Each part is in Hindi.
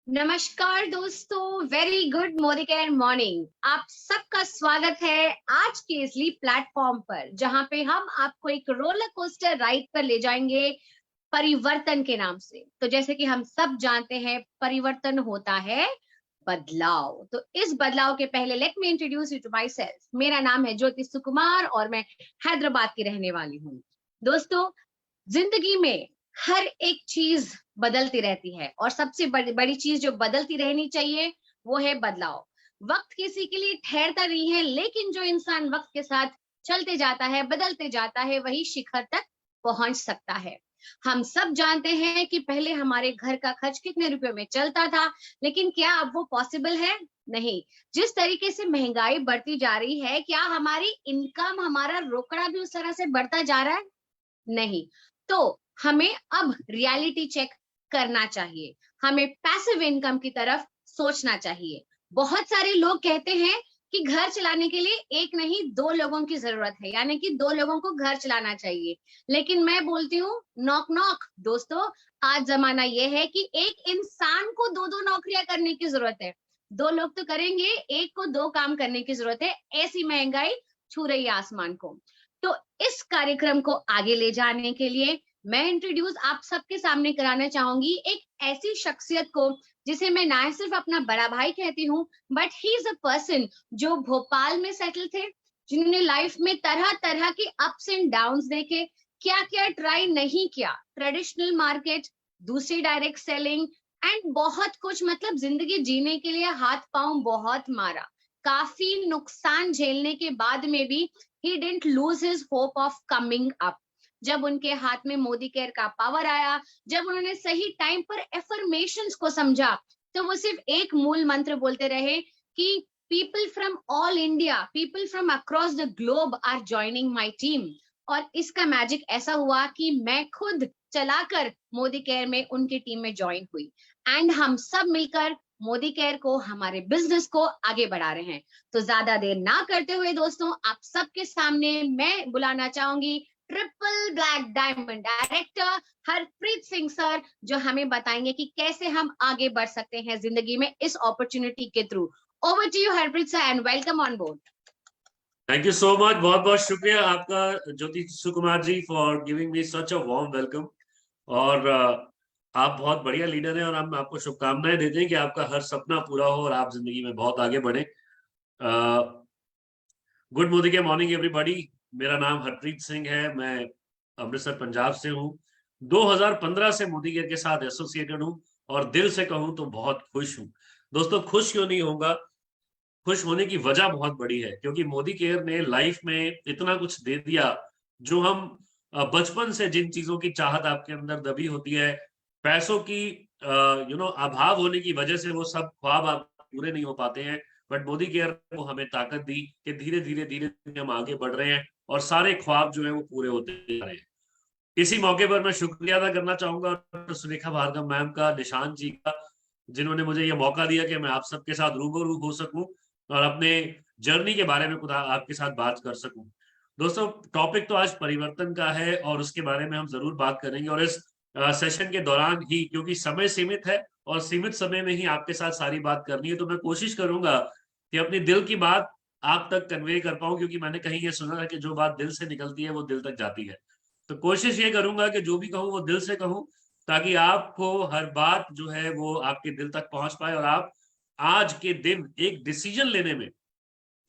नमस्कार दोस्तों, very good Modi care morning. आप सबका स्वागत है आज के इस प्लेटफॉर्म पर, जहां पे हम आपको एक रोलर कोस्टर राइड पर ले जाएंगे परिवर्तन के नाम से। तो जैसे कि हम सब जानते हैं, परिवर्तन होता है बदलाव। तो इस बदलाव के पहले let me introduce you to myself. मेरा नाम है ज्योति सुकुमार और मैं हैदराबाद की रहने वाली हूँ। दोस्तों, जिंदगी में हर एक चीज बदलती रहती है और सबसे बड़ी चीज जो बदलती रहनी चाहिए वो है बदलाव। वक्त किसी के लिए ठहरता नहीं है, लेकिन जो इंसान वक्त के साथ चलते जाता है, बदलते जाता है, वही शिखर तक पहुंच सकता है। हम सब जानते हैं कि पहले हमारे घर का खर्च कितने रुपयों में चलता था, लेकिन क्या अब वो पॉसिबल है? नहीं। जिस तरीके से महंगाई बढ़ती जा रही है, क्या हमारी इनकम, हमारा रोकड़ा भी उस तरह से बढ़ता जा रहा है? नहीं। तो हमें अब रियलिटी चेक करना चाहिए, हमें पैसिव इनकम की तरफ सोचना चाहिए। बहुत सारे लोग कहते हैं कि घर चलाने के लिए एक नहीं दो लोगों की जरूरत है, यानी कि दो लोगों को घर चलाना चाहिए। लेकिन मैं बोलती हूँ, नॉक नॉक दोस्तों, आज जमाना यह है कि एक इंसान को दो दो नौकरियां करने की जरूरत है। दो लोग तो करेंगे, एक को दो काम करने की जरूरत है। ऐसी महंगाई छू रही है आसमान को। तो इस कार्यक्रम को आगे ले जाने के लिए मैं इंट्रोड्यूस आप सबके सामने कराना चाहूंगी एक ऐसी शख्सियत को, जिसे मैं ना सिर्फ अपना बड़ा भाई कहती हूँ, but he is a person जो भोपाल में सेटल थे, जिन्होंने लाइफ में तरह तरह के अप्स एंड डाउन्स देखे, क्या क्या ट्राई नहीं किया, ट्रेडिशनल मार्केट, दूसरी डायरेक्ट सेलिंग एंड बहुत कुछ। मतलब जिंदगी जीने के लिए हाथ पांव बहुत मारा, काफी नुकसान झेलने के बाद में भी he didn't lose his hope of coming up। जब उनके हाथ में मोदी केयर का पावर आया, जब उन्होंने सही टाइम पर एफर्मेशंस को समझा, तो वो सिर्फ एक मूल मंत्र बोलते रहे कि people from all India, people from across the globe are joining my team. और इसका मैजिक ऐसा हुआ कि मैं खुद चलाकर मोदी केयर में उनकी टीम में ज्वाइन हुई एंड हम सब मिलकर मोदी केयर को, हमारे बिजनेस को आगे बढ़ा रहे हैं। तो ज्यादा देर ना करते हुए दोस्तों, आप सबके सामने मैं बुलाना चाहूंगी triple black diamond director Harpreet Singh sir, जो हमें बताएंगे कि कैसे हम आगे बढ़ सकते हैं जिंदगी में इस अपॉर्चुनिटी के through. Over to you Harpreet sir and welcome on board. Thank you so much. बहुत बहुत शुक्रिया आपका Jyoti Sukumar ji for giving me such a warm welcome. और आप बहुत बढ़िया लीडर हैं और हम आपको शुभकामनाएं देते हैं कि आपका हर सपना पूरा हो और आप जिंदगी में बहुत आगे बढ़े। Good morning morning everybody. मेरा नाम हरप्रीत सिंह है, मैं अमृतसर पंजाब से हूँ। 2015 से मोदी केयर के साथ एसोसिएटेड हूँ और दिल से कहूँ तो बहुत खुश हूँ। दोस्तों, खुश क्यों नहीं होगा? खुश होने की वजह बहुत बड़ी है, क्योंकि मोदी केयर ने लाइफ में इतना कुछ दे दिया जो हम बचपन से जिन चीजों की चाहत आपके अंदर दबी होती है, पैसों की अभाव होने की वजह से वो सब ख्वाब आप पूरे नहीं हो पाते हैं। बट मोदी केयर को हमें ताकत दी कि धीरे धीरे धीरे धीरे हम आगे बढ़ रहे हैं और सारे ख्वाब जो है वो पूरे होते जा रहे हैं। इसी मौके पर मैं शुक्रिया अदा करना चाहूंगा डॉक्टर सुलेखा भार्गव मैम का, निशांत जी का, जिन्होंने मुझे ये मौका दिया कि मैं आप सबके साथ रूबरू हो सकूं और अपने जर्नी के बारे में खुद आपके साथ बात कर सकूं। दोस्तों, टॉपिक तो आज परिवर्तन का है और उसके बारे में हम जरूर बात करेंगे। और इस सेशन के दौरान ही, क्योंकि समय सीमित है और सीमित समय में ही आपके साथ सारी बात करनी है, तो मैं कोशिश करूंगा कि अपनी दिल की बात आप तक कन्वे कर पाऊं, क्योंकि मैंने कहीं ये सुना है कि जो बात दिल से निकलती है वो दिल तक जाती है। तो कोशिश ये करूंगा कि जो भी कहूँ वो दिल से कहूँ, ताकि आपको हर बात जो है वो आपके दिल तक पहुंच पाए और आप आज के दिन एक डिसीजन लेने में,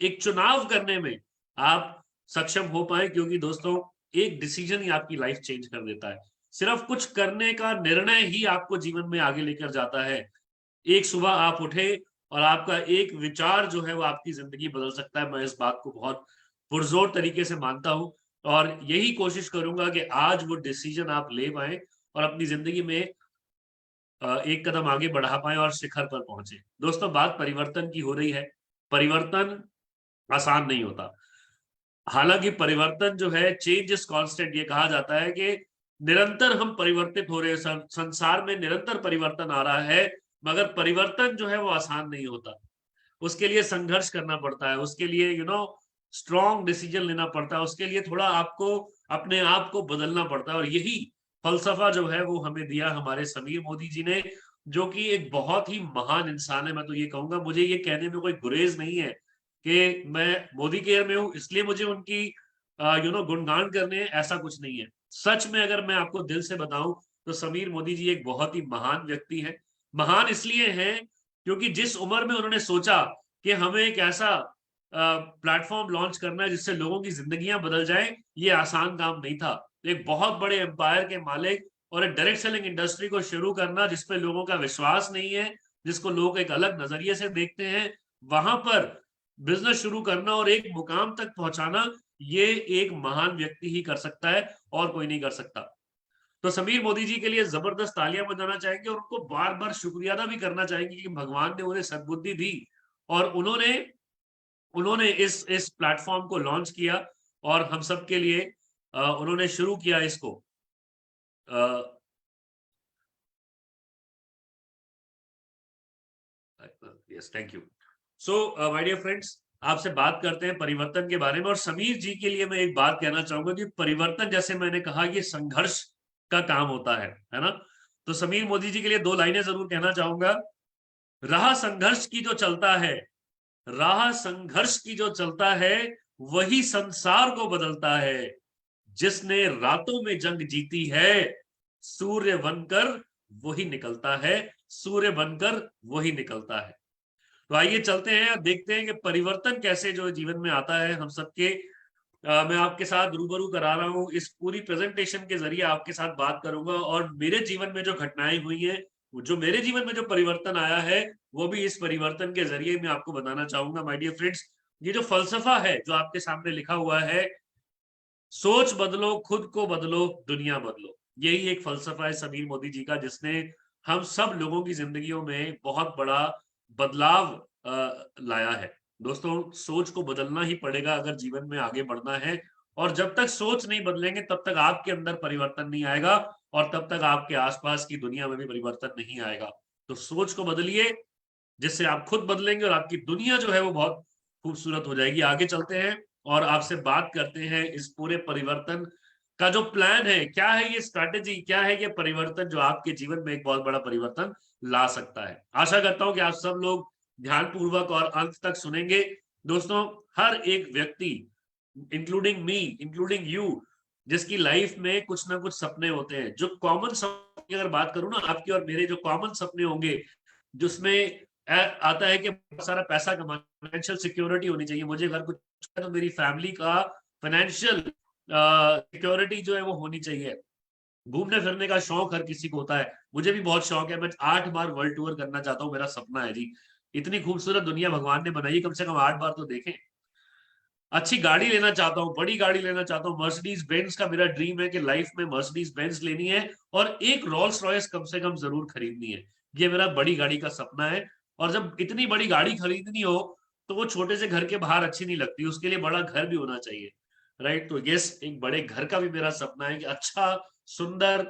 एक चुनाव करने में आप सक्षम हो पाए। क्योंकि दोस्तों, एक डिसीजन ही आपकी लाइफ चेंज कर देता है। सिर्फ कुछ करने का निर्णय ही आपको जीवन में आगे लेकर जाता है। एक सुबह आप उठे और आपका एक विचार जो है वो आपकी जिंदगी बदल सकता है। मैं इस बात को बहुत पुरजोर तरीके से मानता हूं और यही कोशिश करूंगा कि आज वो डिसीजन आप ले पाए और अपनी जिंदगी में एक कदम आगे बढ़ा पाए और शिखर पर पहुंचे। दोस्तों, बात परिवर्तन की हो रही है। परिवर्तन आसान नहीं होता। हालांकि परिवर्तन जो है, चेंज इज कांस्टेंट, ये कहा जाता है कि निरंतर हम परिवर्तित हो रहे हैं। संसार में निरंतर परिवर्तन आ रहा है, मगर परिवर्तन जो है वो आसान नहीं होता। उसके लिए संघर्ष करना पड़ता है, उसके लिए स्ट्रॉन्ग डिसीजन लेना पड़ता है, उसके लिए थोड़ा आपको अपने आप को बदलना पड़ता है। और यही फलसफा जो है वो हमें दिया हमारे समीर मोदी जी ने। जो कि एक बहुत ही महान इंसान है। मैं तो ये कहूंगा, मुझे ये कहने में कोई गुरेज नहीं है कि मैं मोदी केयर में हूं इसलिए मुझे उनकी गुणगान करने हैं, ऐसा कुछ नहीं है। सच में अगर मैं आपको दिल से बताऊं तो समीर मोदी जी एक बहुत ही महान व्यक्ति है। महान इसलिए हैं क्योंकि जिस उम्र में उन्होंने सोचा कि हमें एक ऐसा प्लेटफॉर्म लॉन्च करना है जिससे लोगों की जिंदगियां बदल जाएं, ये आसान काम नहीं था। एक बहुत बड़े एम्पायर के मालिक और एक डायरेक्ट सेलिंग इंडस्ट्री को शुरू करना जिसपे लोगों का विश्वास नहीं है, जिसको लोग एक अलग नजरिए से देखते हैं, वहां पर बिजनेस शुरू करना और एक मुकाम तक पहुंचाना, ये एक महान व्यक्ति ही कर सकता है और कोई नहीं कर सकता। तो समीर मोदी जी के लिए जबरदस्त तालियां बजाना चाहेंगे और उनको बार बार शुक्रिया अदा भी करना चाहेंगे कि भगवान ने उन्हें सद्बुद्धि दी और उन्होंने उन्होंने इस प्लेटफॉर्म को लॉन्च किया और हम सब के लिए उन्होंने शुरू किया इसको। Yes, thank you. So my dear friends, आपसे बात करते हैं परिवर्तन के बारे में। और समीर जी के लिए मैं एक बात कहना चाहूंगा कि परिवर्तन, जैसे मैंने कहा, ये संघर्ष का काम होता है ना। तो समीर मोदी जी के लिए दो लाइनें जरूर कहना चाहूंगा। राह संघर्ष की जो चलता है, राह संघर्ष की जो चलता है, वही संसार को बदलता है। जिसने रातों में जंग जीती है, सूर्य बनकर वही निकलता है, सूर्य बनकर वही निकलता है। तो आइए चलते हैं और देखते हैं कि परिवर्तन कैसे जो जीवन में आता है हम सबके। मैं आपके साथ रूबरू करा रहा हूँ, इस पूरी प्रेजेंटेशन के जरिए आपके साथ बात करूंगा और मेरे जीवन में जो घटनाएं हुई हैं, जो मेरे जीवन में जो परिवर्तन आया है, वो भी इस परिवर्तन के जरिए मैं आपको बताना चाहूंगा। माय डियर फ्रेंड्स, ये जो फलसफा है जो आपके सामने लिखा हुआ है, सोच बदलो, खुद को बदलो, दुनिया बदलो, यही एक फलसफा है समीर मोदी जी का, जिसने हम सब लोगों की जिंदगियों में बहुत बड़ा बदलाव लाया है। दोस्तों, सोच को बदलना ही पड़ेगा अगर जीवन में आगे बढ़ना है। और जब तक सोच नहीं बदलेंगे तब तक आपके अंदर परिवर्तन नहीं आएगा और तब तक आपके आसपास की दुनिया में भी परिवर्तन नहीं आएगा। तो सोच को बदलिए, जिससे आप खुद बदलेंगे और आपकी दुनिया जो है वो बहुत खूबसूरत हो जाएगी। आगे चलते हैं और आपसे बात करते हैं इस पूरे परिवर्तन का जो प्लान है, क्या है ये स्ट्रैटेजी, क्या है ये परिवर्तन जो आपके जीवन में एक बहुत बड़ा परिवर्तन ला सकता है। आशा करता हूं कि आप सब लोग ध्यानपूर्वक और अंत तक सुनेंगे। दोस्तों, हर एक व्यक्ति, इंक्लूडिंग मी, इंक्लूडिंग यू, जिसकी लाइफ में कुछ ना कुछ सपने होते हैं, जो कॉमन सपने की अगर बात करूं ना, आपके और मेरे जो कॉमन सपने होंगे, जिसमें आता है कि बहुत सारा पैसा कमाना, फाइनेंशियल सिक्योरिटी होनी चाहिए, मुझे अगर कुछ तो मेरी फैमिली का फाइनेंशियल सिक्योरिटी जो है वो होनी चाहिए। घूमने फिरने का शौक हर किसी को होता है, मुझे भी बहुत शौक है। मैं 8 बार वर्ल्ड टूर करना चाहता हूँ, मेरा सपना है जी। इतनी खूबसूरत दुनिया भगवान ने बनाई, कम से कम 8 बार तो देखें। अच्छी गाड़ी लेना चाहता हूँ, बड़ी गाड़ी लेना चाहता हूँ। मर्सिडीज बेंज का मेरा ड्रीम है कि लाइफ में मर्सिडीज बेंज लेनी है और एक रोल्स रॉयस कम से कम जरूर खरीदनी है। ये मेरा बड़ी गाड़ी का सपना है। और जब इतनी बड़ी गाड़ी खरीदनी हो तो वो छोटे से घर के बाहर अच्छी नहीं लगती, उसके लिए बड़ा घर भी होना चाहिए, राइट। तो यस, एक बड़े घर का भी मेरा सपना है कि अच्छा, सुंदर,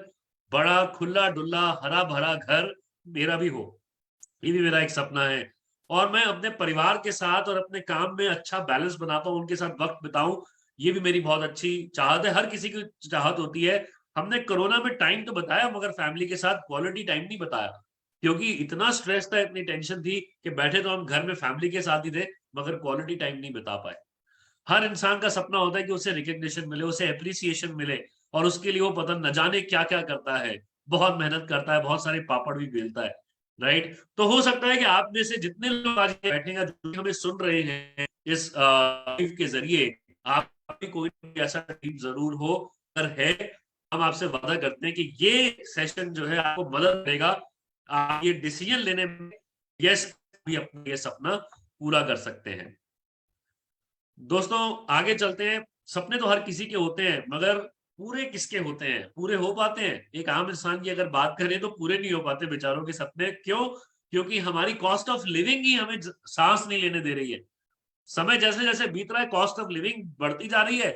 बड़ा, खुला डुल्ला, हरा भरा घर मेरा भी हो। ये भी मेरा एक सपना है। और मैं अपने परिवार के साथ और अपने काम में अच्छा बैलेंस बना पाऊं, उनके साथ वक्त बिताऊं, ये भी मेरी बहुत अच्छी चाहत है। हर किसी की चाहत होती है। हमने कोरोना में टाइम तो बताया मगर फैमिली के साथ क्वालिटी टाइम नहीं बताया, क्योंकि इतना स्ट्रेस था, इतनी टेंशन थी कि बैठे तो हम घर में फैमिली के साथ ही थे मगर क्वालिटी टाइम नहीं बिता पाए। हर इंसान का सपना होता है कि उसे रिकग्निशन मिले, उसे एप्रिसिएशन मिले, और उसके लिए वो पता न जाने क्या क्या करता है, बहुत मेहनत करता है, बहुत सारे पापड़ भी बेलता है, राइट। तो हो सकता है कि आप में से जितने लोग आज बैठेंगे, जो हमें सुन रहे हैं इस लाइव के जरिए, आप भी कोई ऐसा टीम जरूर हो, अगर है, हम आपसे वादा करते हैं कि ये सेशन जो है आपको मदद करेगा आप ये डिसीजन लेने में, यस, भी अपना ये सपना पूरा कर सकते हैं। दोस्तों, आगे चलते हैं। सपने तो हर किसी के होते हैं मगर पूरे किसके होते हैं, पूरे हो पाते हैं? एक आम इंसान की अगर बात करें तो पूरे नहीं हो पाते बेचारों के सपने। क्यों? क्योंकि हमारी कॉस्ट ऑफ लिविंग ही हमें सांस नहीं लेने दे रही है। समय जैसे जैसे बीत रहा है, कॉस्ट ऑफ लिविंग बढ़ती जा रही है,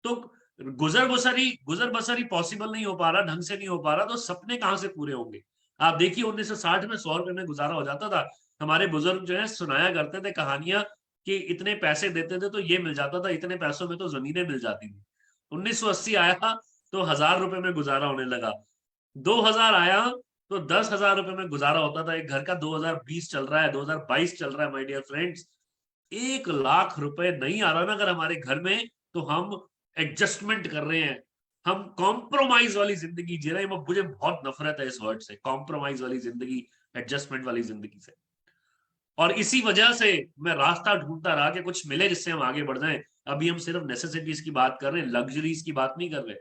तो गुजर बसर ही पॉसिबल नहीं हो पा रहा, ढंग से नहीं हो पा रहा, तो सपने कहां से पूरे होंगे? आप देखिए, 1960 में 100 रुपए में गुजारा हो जाता था। हमारे बुजुर्ग जो है सुनाया करते थे कहानियां कि इतने पैसे देते थे तो ये मिल जाता था, इतने पैसों में तो जमीनें मिल जाती थी। 1980 आया तो 1000 रुपए में गुजारा होने लगा। 2000 आया तो 10,000 रुपए में गुजारा होता था। एक घर का 2020 चल रहा है, 2022 चल रहा है माय डियर फ्रेंड्स। 1 लाख रुपए नहीं आ रहा ना अगर हमारे घर में, तो हम एडजस्टमेंट कर रहे हैं, हम कॉम्प्रोमाइज वाली जिंदगी जी रहे हैं। मुझे बहुत नफरत है इस वर्ड से, कॉम्प्रोमाइज वाली जिंदगी, एडजस्टमेंट वाली जिंदगी से। और इसी वजह से मैं रास्ता ढूंढता रहा कि कुछ मिले जिससे हम आगे बढ़ जाएं। अभी हम सिर्फ नेसेसिटीज की बात कर रहे हैं, लग्जरीज की बात नहीं कर रहे।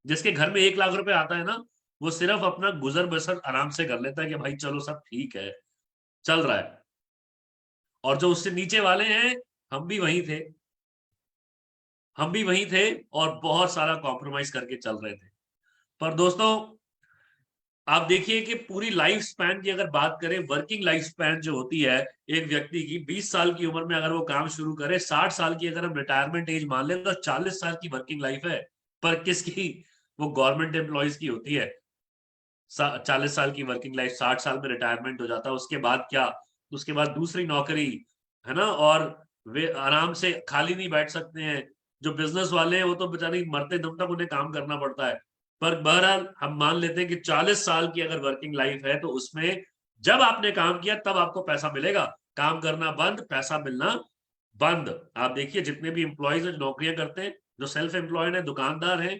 जिसके घर में 1 लाख रुपए आता है ना, वो सिर्फ अपना गुजर बसर आराम से कर लेता है कि भाई चलो सब ठीक है, चल रहा है। और जो उससे नीचे वाले हैं, हम भी वहीं थे, हम भी वहीं थे और बहुत सारा कॉम्प्रोमाइज करके चल रहे थे। पर दोस्तों, आप देखिए कि पूरी लाइफ स्पैन की अगर बात करें, वर्किंग लाइफ स्पैन जो होती है एक व्यक्ति की, 20 साल की उम्र में अगर वो काम शुरू करे, 60 साल की अगर हम रिटायरमेंट एज मान लें, तो 40 साल की वर्किंग लाइफ है। पर किसकी? वो गवर्नमेंट एम्प्लॉयज की होती है। 40 साल की वर्किंग लाइफ, 60 साल में रिटायरमेंट हो जाता है। उसके बाद क्या? उसके बाद दूसरी नौकरी, है ना। और वे आराम से खाली नहीं बैठ सकते हैं। जो बिजनेस वाले हैं वो तो बेचारे मरते दम तक उन्हें काम करना पड़ता है। पर बहरहाल हम मान लेते हैं कि 40 साल की अगर वर्किंग लाइफ है, तो उसमें जब आपने काम किया तब आपको पैसा मिलेगा। काम करना बंद, पैसा मिलना बंद। आप देखिए जितने भी एम्प्लॉयज हैं, नौकरियां करते हैं, जो सेल्फ एम्प्लॉयड है, दुकानदार हैं,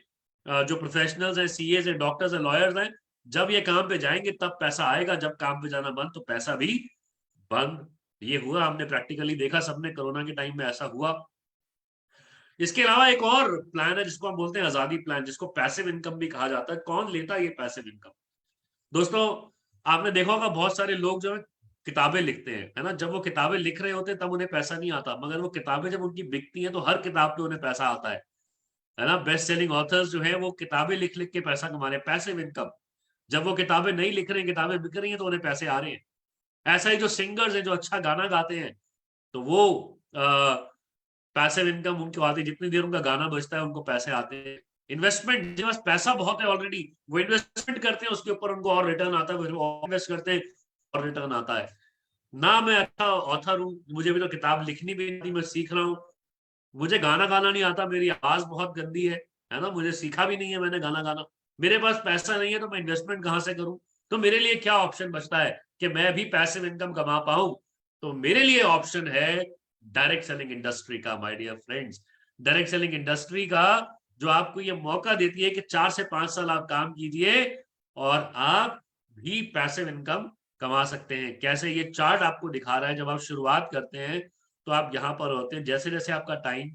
जो प्रोफेशनल्स हैं, सीएज हैं, डॉक्टर्स हैं, लॉयर्स हैं, जब ये काम पे जाएंगे तब पैसा आएगा। जब काम पे जाना बंद, तो पैसा भी बंद। ये हुआ, हमने प्रैक्टिकली देखा, सबने कोरोना के टाइम में ऐसा हुआ। इसके अलावा एक और प्लान है जिसको हम बोलते हैं आजादी प्लान, जिसको पैसिव इनकम भी कहा जाता है। कौन लेता है ये पैसिव इनकम? दोस्तों, आपने देखा होगा बहुत सारे लोग जो है किताबें लिखते हैं, है ना। जब वो किताबें लिख रहे होते हैं तब उन्हें पैसा नहीं आता, मगर वो किताबें जब उनकी बिकती हैं तो हर किताब पे उन्हें पैसा आता है ना। बेस्ट सेलिंग ऑथर्स जो है वो किताबें लिख लिख के पैसा कमा रहे हैं, पैसिव इनकम। जब वो किताबें नहीं लिख रहे हैं, किताबें बिक रही हैं, तो उन्हें पैसे आ रहे हैं। ऐसा ही जो सिंगर्स हैं, जो अच्छा गाना गाते हैं, तो वो पैसिव इनकम उनको आती है। जितनी देर उनका गाना बजता है उनको पैसे आते हैं। इन्वेस्टमेंट, जिनके पास पैसा बहुत है ऑलरेडी, वो इन्वेस्टमेंट करते हैं, उसके ऊपर उनको और रिटर्न आता है, फिर वो इन्वेस्ट करते हैं और रिटर्न आता है। ना मैं अच्छा ऑथर हूँ, मुझे भी तो किताब लिखनी भी नहीं, मैं सीख रहा हूँ। मुझे गाना गाना नहीं आता, मेरी आवाज बहुत गंदी है ना, मुझे सीखा भी नहीं है मैंने गाना गाना। मेरे पास पैसा नहीं है, तो मैं इन्वेस्टमेंट कहां से करूं? तो मेरे लिए क्या ऑप्शन बचता है कि मैं भी पैसिव इनकम कमा पाऊं? तो मेरे लिए ऑप्शन है डायरेक्ट सेलिंग इंडस्ट्री का, my dear friends. Direct selling industry का, जो आपको ये मौका देती है कि 4 से 5 साल आप काम कीजिए और आप भी पैसिव इनकम कमा सकते हैं। कैसे? ये चार्ट आपको दिखा रहा है। जब आप शुरुआत करते हैं तो आप यहाँ पर होते हैं, जैसे जैसे आपका टाइम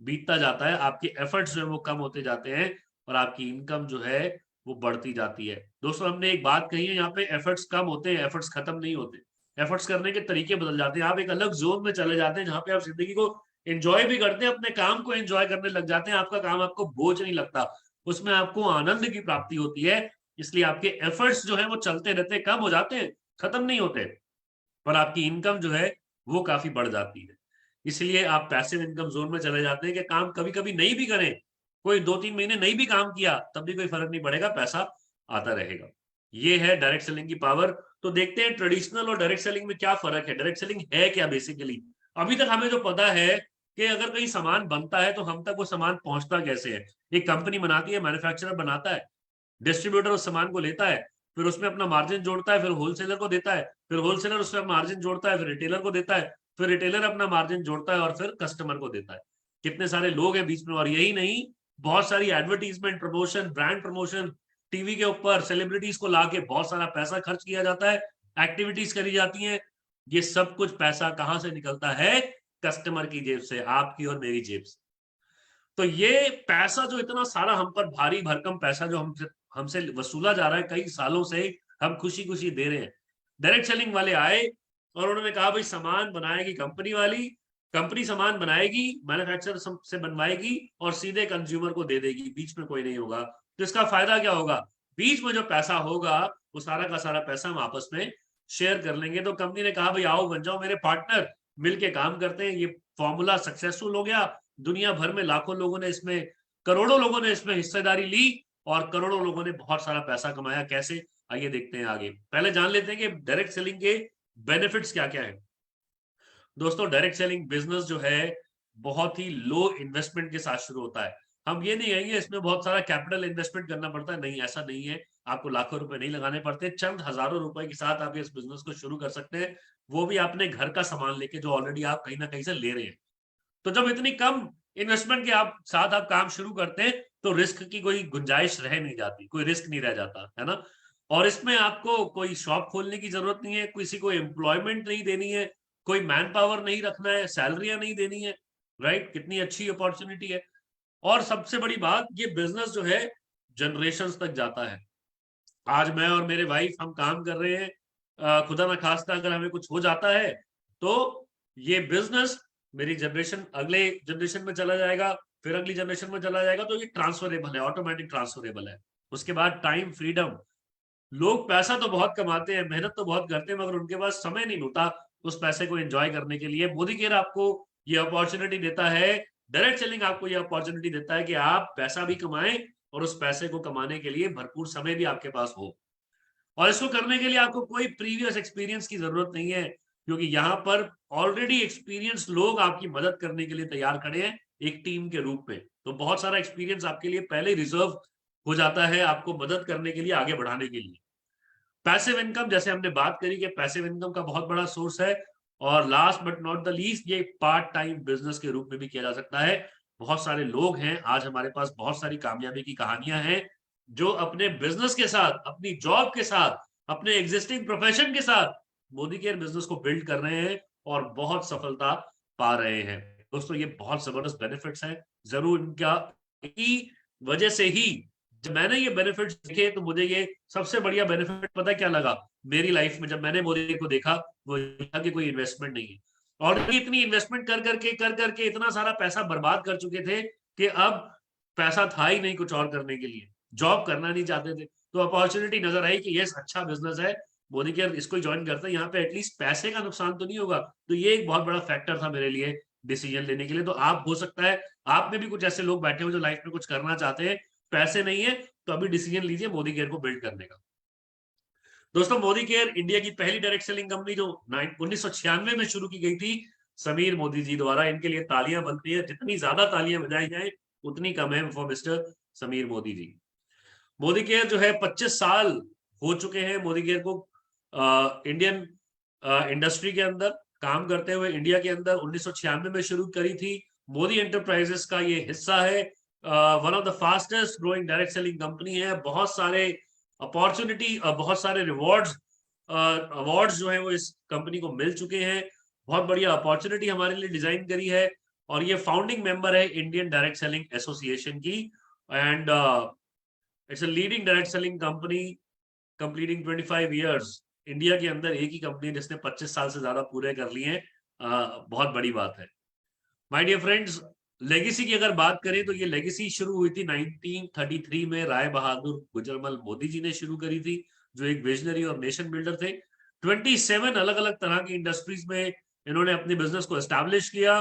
बीतता जाता है, आपके एफर्ट्स जो है वो कम होते जाते हैं और आपकी इनकम जो है वो बढ़ती जाती है। दोस्तों, हमने एक बात कही है, यहाँ पे एफर्ट्स कम होते हैं, एफर्ट्स खत्म नहीं होते। एफर्ट्स करने के तरीके बदल जाते हैं, आप एक अलग जोन में चले जाते हैं जहाँ पे आप जिंदगी को एंजॉय भी करते हैं, अपने काम को एंजॉय करने लग जाते हैं। आपका काम आपको बोझ नहीं लगता, उसमें आपको आनंद की प्राप्ति होती है। इसलिए आपके एफर्ट्स जो है वो चलते रहते हैं, कम हो जाते हैं, खत्म नहीं होते, पर आपकी इनकम जो है वो काफी बढ़ जाती है। इसलिए आप पैसिव इनकम जोन में चले जाते हैं कि काम कभी कभी नहीं भी करें, कोई 2-3 महीने नहीं भी काम किया, तब भी कोई फर्क नहीं पड़ेगा, पैसा आता रहेगा। ये है डायरेक्ट सेलिंग की पावर। तो देखते हैं ट्रेडिशनल और डायरेक्ट सेलिंग में क्या फर्क है। डायरेक्ट सेलिंग है क्या बेसिकली? अभी तक हमें जो पता है कि अगर कहीं सामान बनता है तो हम तक वो सामान पहुंचता कैसे है। एक कंपनी बनाती है, मैन्युफैक्चरर बनाता है, डिस्ट्रीब्यूटर उस सामान को लेता है, फिर उसमें अपना मार्जिन जोड़ता है, फिर होलसेलर को देता है, फिर होलसेलर उसमें मार्जिन जोड़ता है, फिर रिटेलर को देता है, फिर रिटेलर अपना मार्जिन जोड़ता है और फिर कस्टमर को देता है। कितने सारे लोग हैं बीच में। और यही नहीं, बहुत सारी advertisement, promotion, brand promotion, TV के ऊपर सेलिब्रिटीज को लाके बहुत सारा पैसा खर्च किया जाता है, एक्टिविटीज करी जाती हैं। ये सब कुछ पैसा कहां से निकलता है? कस्टमर की जेब से, आपकी और मेरी जेब से। तो ये पैसा जो इतना सारा हम पर भारी भरकम पैसा जो हमसे वसूला जा रहा है कई सालों से, हम खुशी खुशी दे रहे हैं। डायरेक्ट सेलिंग वाले आए और उन्होंने कहा भाई सामान बनाएगी कंपनी वाली, कंपनी सामान बनाएगी, मैन्युफैक्चरर से बनवाएगी और सीधे कंज्यूमर को दे देगी, बीच में कोई नहीं होगा। तो इसका फायदा क्या होगा? बीच में जो पैसा होगा वो सारा का सारा पैसा हम आपस में शेयर कर लेंगे। तो कंपनी ने कहा भाई आओ बन जाओ मेरे पार्टनर, मिलके काम करते हैं। ये फॉर्मूला सक्सेसफुल हो गया। दुनिया भर में लाखों लोगों ने इसमें, करोड़ों लोगों ने इसमें हिस्सेदारी ली और करोड़ों लोगों ने बहुत सारा पैसा कमाया। कैसे? आइए देखते हैं आगे। पहले जान लेते हैं कि डायरेक्ट सेलिंग के बेनिफिट्स क्या क्या है। दोस्तों, डायरेक्ट सेलिंग बिजनेस जो है बहुत ही लो इन्वेस्टमेंट के साथ शुरू होता है। हम ये नहीं कहेंगे इसमें बहुत सारा कैपिटल इन्वेस्टमेंट करना पड़ता है, नहीं, ऐसा नहीं है। आपको लाखों रुपए नहीं लगाने पड़ते, चंद हजारों रुपए के साथ आप इस बिजनेस को शुरू कर सकते हैं, वो भी अपने घर का सामान लेके जो ऑलरेडी आप कहीं ना कहीं से ले रहे हैं। तो जब इतनी कम इन्वेस्टमेंट के साथ आप काम शुरू करते हैं, तो रिस्क की कोई गुंजाइश रह नहीं जाती, कोई रिस्क नहीं रह जाता, है ना? और इसमें आपको कोई शॉप खोलने की जरूरत नहीं है, किसी को एम्प्लॉयमेंट नहीं देनी है, कोई मैन पावर नहीं रखना है, सैलरियां नहीं देनी है, राइट? कितनी अच्छी अपॉर्चुनिटी है। और सबसे बड़ी बात, ये बिजनेस जो है जनरेशंस तक जाता है। आज मैं और मेरे वाइफ हम काम कर रहे हैं, खुदा ना खास्ता अगर हमें कुछ हो जाता है, तो ये बिजनेस मेरी जनरेशन, अगले जनरेशन में चला जाएगा, फिर अगली जनरेशन में चला जाएगा, तो ये ट्रांसफरेबल है, ऑटोमेटिक ट्रांसफरेबल है। उसके बाद टाइम फ्रीडम, लोग पैसा तो बहुत कमाते हैं, मेहनत तो बहुत करते हैं, मगर उनके पास समय नहीं होता उस पैसे को एंजॉय करने के लिए। मोदी केयर आपको ये अपॉर्चुनिटी देता है, डायरेक्ट सेलिंग आपको ये अपॉर्चुनिटी देता है कि आप पैसा भी कमाएं और उस पैसे को कमाने के लिए भरपूर समय भी आपके पास हो। और इसको करने के लिए आपको कोई प्रीवियस एक्सपीरियंस की जरूरत नहीं है, क्योंकि यहाँ पर ऑलरेडी एक्सपीरियंस लोग आपकी मदद करने के लिए तैयार खड़े हैं एक टीम के रूप में। तो बहुत सारा एक्सपीरियंस आपके लिए पहले रिजर्व हो जाता है, आपको मदद करने के लिए, आगे बढ़ाने के लिए। पैसिव इनकम, जैसे हमने बात करी कि पैसिव इनकम का बहुत बड़ा सोर्स है, और last but not the least, ये पार्ट टाइम बिजनेस के रूप में भी किया जा सकता है। बहुत सारे लोग हैं, आज हमारे पास बहुत सारी कामयाबी की कहानियां हैं, जो अपने बिजनेस के साथ, अपनी जॉब के साथ, अपने एग्जिस्टिंग प्रोफेशन के साथ मोदी केयर बिजनेस को बिल्ड कर रहे हैं और बहुत सफलता पा रहे हैं। दोस्तों, ये बहुत जबरदस्त बेनिफिट्स हैं, जरूर इनका की वजह से ही जब मैंने ये बेनिफिट्स देखे, तो मुझे ये सबसे बढ़िया बेनिफिट पता क्या लगा मेरी लाइफ में, जब मैंने मोदी को देखा, वो था कि कोई इन्वेस्टमेंट नहीं है। और इतनी इन्वेस्टमेंट कर करके इतना सारा पैसा बर्बाद कर चुके थे कि अब पैसा था ही नहीं कुछ और करने के लिए, जॉब करना नहीं चाहते थे। तो अपॉर्चुनिटी नजर आई कि ये अच्छा बिजनेस है, मोदी केयर इसको ज्वाइन करते हैं, यहाँ पे एटलीस्ट पैसे का नुकसान तो नहीं होगा। तो ये एक बहुत बड़ा फैक्टर था मेरे लिए डिसीजन लेने के लिए। तो आप, हो सकता है आप में भी कुछ ऐसे लोग बैठे हो जो लाइफ में कुछ करना चाहते हैं, पैसे नहीं है, तो अभी डिसीजन लीजिए मोदी केयर को बिल्ड करने का। दोस्तों, मोदी केयर इंडिया की पहली डायरेक्ट सेलिंग कंपनी जो 1996 में शुरू की गई थी समीर मोदी जी द्वारा। इनके लिए तालियां बनती है, जितनी ज्यादा तालियां बजाई जाए उतनी कम है for mister Sameer Modi ji. Modi care जो है 25 साल हो चुके हैं मोदी केयर को इंडियन इंडस्ट्री के अंदर काम करते हुए। इंडिया के अंदर 1996 में शुरू करी थी, मोदी एंटरप्राइजेस का ये हिस्सा है। One of the fastest growing direct selling company है। बहुत सारे अपॉर्चुनिटी, बहुत सारे रिवॉर्ड्स, अवार्ड्स जो है वो इस कंपनी को मिल चुके हैं। बहुत बढ़िया अपॉर्चुनिटी हमारे लिए डिजाइन करी है, और ये फाउंडिंग मेंबर है इंडियन डायरेक्ट सेलिंग एसोसिएशन की। And it's a leading direct selling company completing 25 years. India के अंदर एक ही कंपनी जिसने 25 साल से ज्यादा पूरे कर लिए हैं, बहुत बड़ी बात है। माय डियर फ्रेंड्स, लेगेसी की अगर बात करें तो ये लेगेसी शुरू हुई थी 1933 में, राय बहादुर गुजरमल मोदी जी ने शुरू करी थी, जो एक विजनरी और नेशन बिल्डर थे। 27 अलग अलग तरह की इंडस्ट्रीज में इन्होंने अपने बिजनेस को एस्टैब्लिश किया।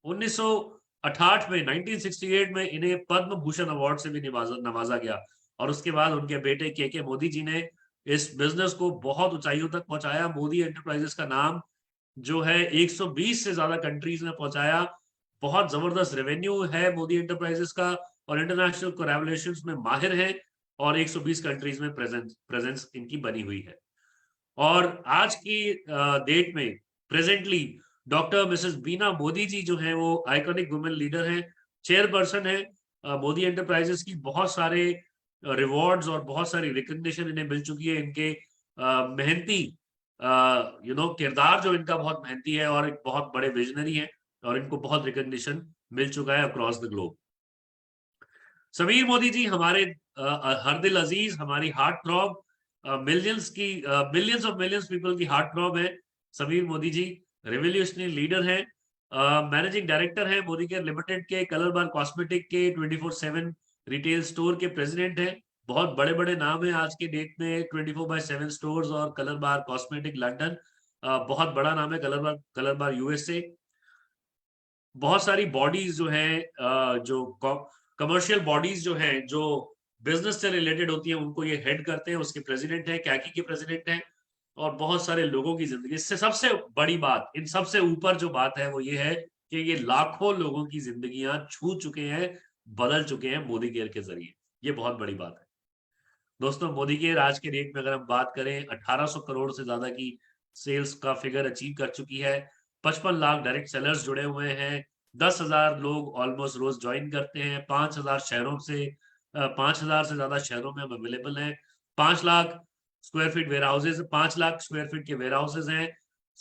1968 में, 1968 में इन्हें पद्म भूषण अवार्ड से भी नवाजा गया, और उसके बाद उनके बेटे के मोदी जी ने इस बिजनेस को बहुत ऊंचाइयों तक पहुंचाया। मोदी एंटरप्राइजेस का नाम जो है 120 से ज्यादा कंट्रीज में पहुंचाया। बहुत जबरदस्त रेवेन्यू है मोदी एंटरप्राइजेस का, और इंटरनेशनल कोलैबोरेशंस में माहिर है, और 120 कंट्रीज में प्रेजेंस इनकी बनी हुई है। और आज की डेट में प्रेजेंटली डॉक्टर मिसेस बीना मोदी जी जो है वो आइकॉनिक वुमेन लीडर हैं, चेयरपर्सन है मोदी एंटरप्राइजेस की। बहुत सारे रिवॉर्ड्स और बहुत सारी रिकग्निशन इन्हें मिल चुकी है। इनके मेहनती किरदार जो इनका बहुत मेहनती है, और एक बहुत बड़े विजनरी है, और इनको बहुत रिकग्निशन मिल चुका है across the globe. Sameer Modi ji हमारे हर दिल अजीज, हमारी heart throb, millions of millions people की हार्ट थ्रॉब है समीर मोदी जी। रेवोल्यूशनरी लीडर है, मैनेजिंग डायरेक्टर है मोदी केयर लिमिटेड के, कलर बार कॉस्मेटिक के 24/7 रिटेल स्टोर के प्रेसिडेंट है। बहुत बड़े बड़े नाम है आज के डेट में, 24/7 स्टोर्स और कलर बार कॉस्मेटिक लंदन, बहुत बड़ा नाम है कलर बार यूएसए। बहुत सारी बॉडीज जो है, जो कमर्शियल बॉडीज जो है, जो बिजनेस से रिलेटेड होती है, उनको ये हेड करते हैं, उसके प्रेसिडेंट है, कैकी के प्रेसिडेंट है। और बहुत सारे लोगों की जिंदगी, इससे सबसे बड़ी बात, इन सबसे ऊपर जो बात है वो ये है कि ये लाखों लोगों की जिंदगियां छू चुके हैं, बदल चुके हैं मोदी केयर के जरिए। ये बहुत बड़ी बात है। दोस्तों मोदी केयर आज के डेट में अगर हम बात करें 1800 करोड़ से ज्यादा की सेल्स का फिगर अचीव कर चुकी है। 55 लाख डायरेक्ट सेलर्स जुड़े हुए हैं। 10,000 लोग ऑलमोस्ट रोज ज्वाइन करते हैं। 5,000 शहरों से 5,000 से ज्यादा शहरों में हम अवेलेबल हैं। 5 lakh square feet warehouses 5 lakh square feet के वेयर हाउसेज हैं।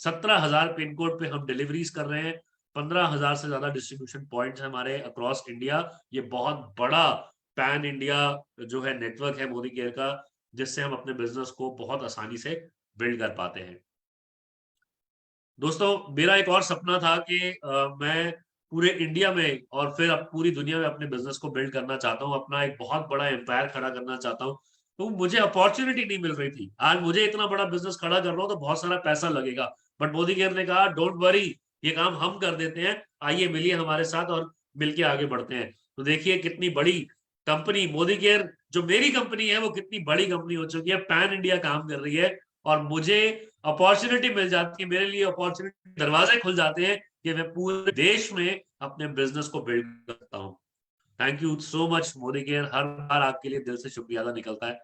17,000 पिन कोड पे हम डिलीवरीज कर रहे हैं। 15,000 से ज्यादा डिस्ट्रीब्यूशन पॉइंट्स हैं हमारे अक्रॉस इंडिया। ये बहुत बड़ा पैन इंडिया जो है नेटवर्क है मोदी केयर का, जिससे हम अपने बिजनेस को बहुत आसानी से बिल्ड कर पाते हैं। दोस्तों मेरा एक और सपना था कि मैं पूरे इंडिया में और फिर अब पूरी दुनिया में अपने बिजनेस को बिल्ड करना चाहता हूँ, अपना एक बहुत बड़ा एम्पायर खड़ा करना चाहता हूँ। तो मुझे अपॉर्चुनिटी नहीं मिल रही थी। आज मुझे इतना बड़ा बिजनेस खड़ा कर रहा हूँ तो बहुत सारा पैसा लगेगा, बट मोदी केयर ने कहा डोंट वरी, ये काम हम कर देते हैं, आइए मिलिए हमारे साथ और मिलके आगे बढ़ते हैं। तो देखिए कितनी बड़ी कंपनी मोदी केयर जो मेरी कंपनी है वो कितनी बड़ी कंपनी हो चुकी है, पैन इंडिया काम कर रही है और मुझे अपॉर्चुनिटी मिल जाती है, मेरे लिए अपॉर्चुनिटी दरवाजे खुल जाते हैं कि मैं पूरे देश में अपने बिजनेस को बिल्ड करता हूँ। Thank you so much Modi care, हर बार आपके लिए दिल से शुक्रिया अदा निकलता है।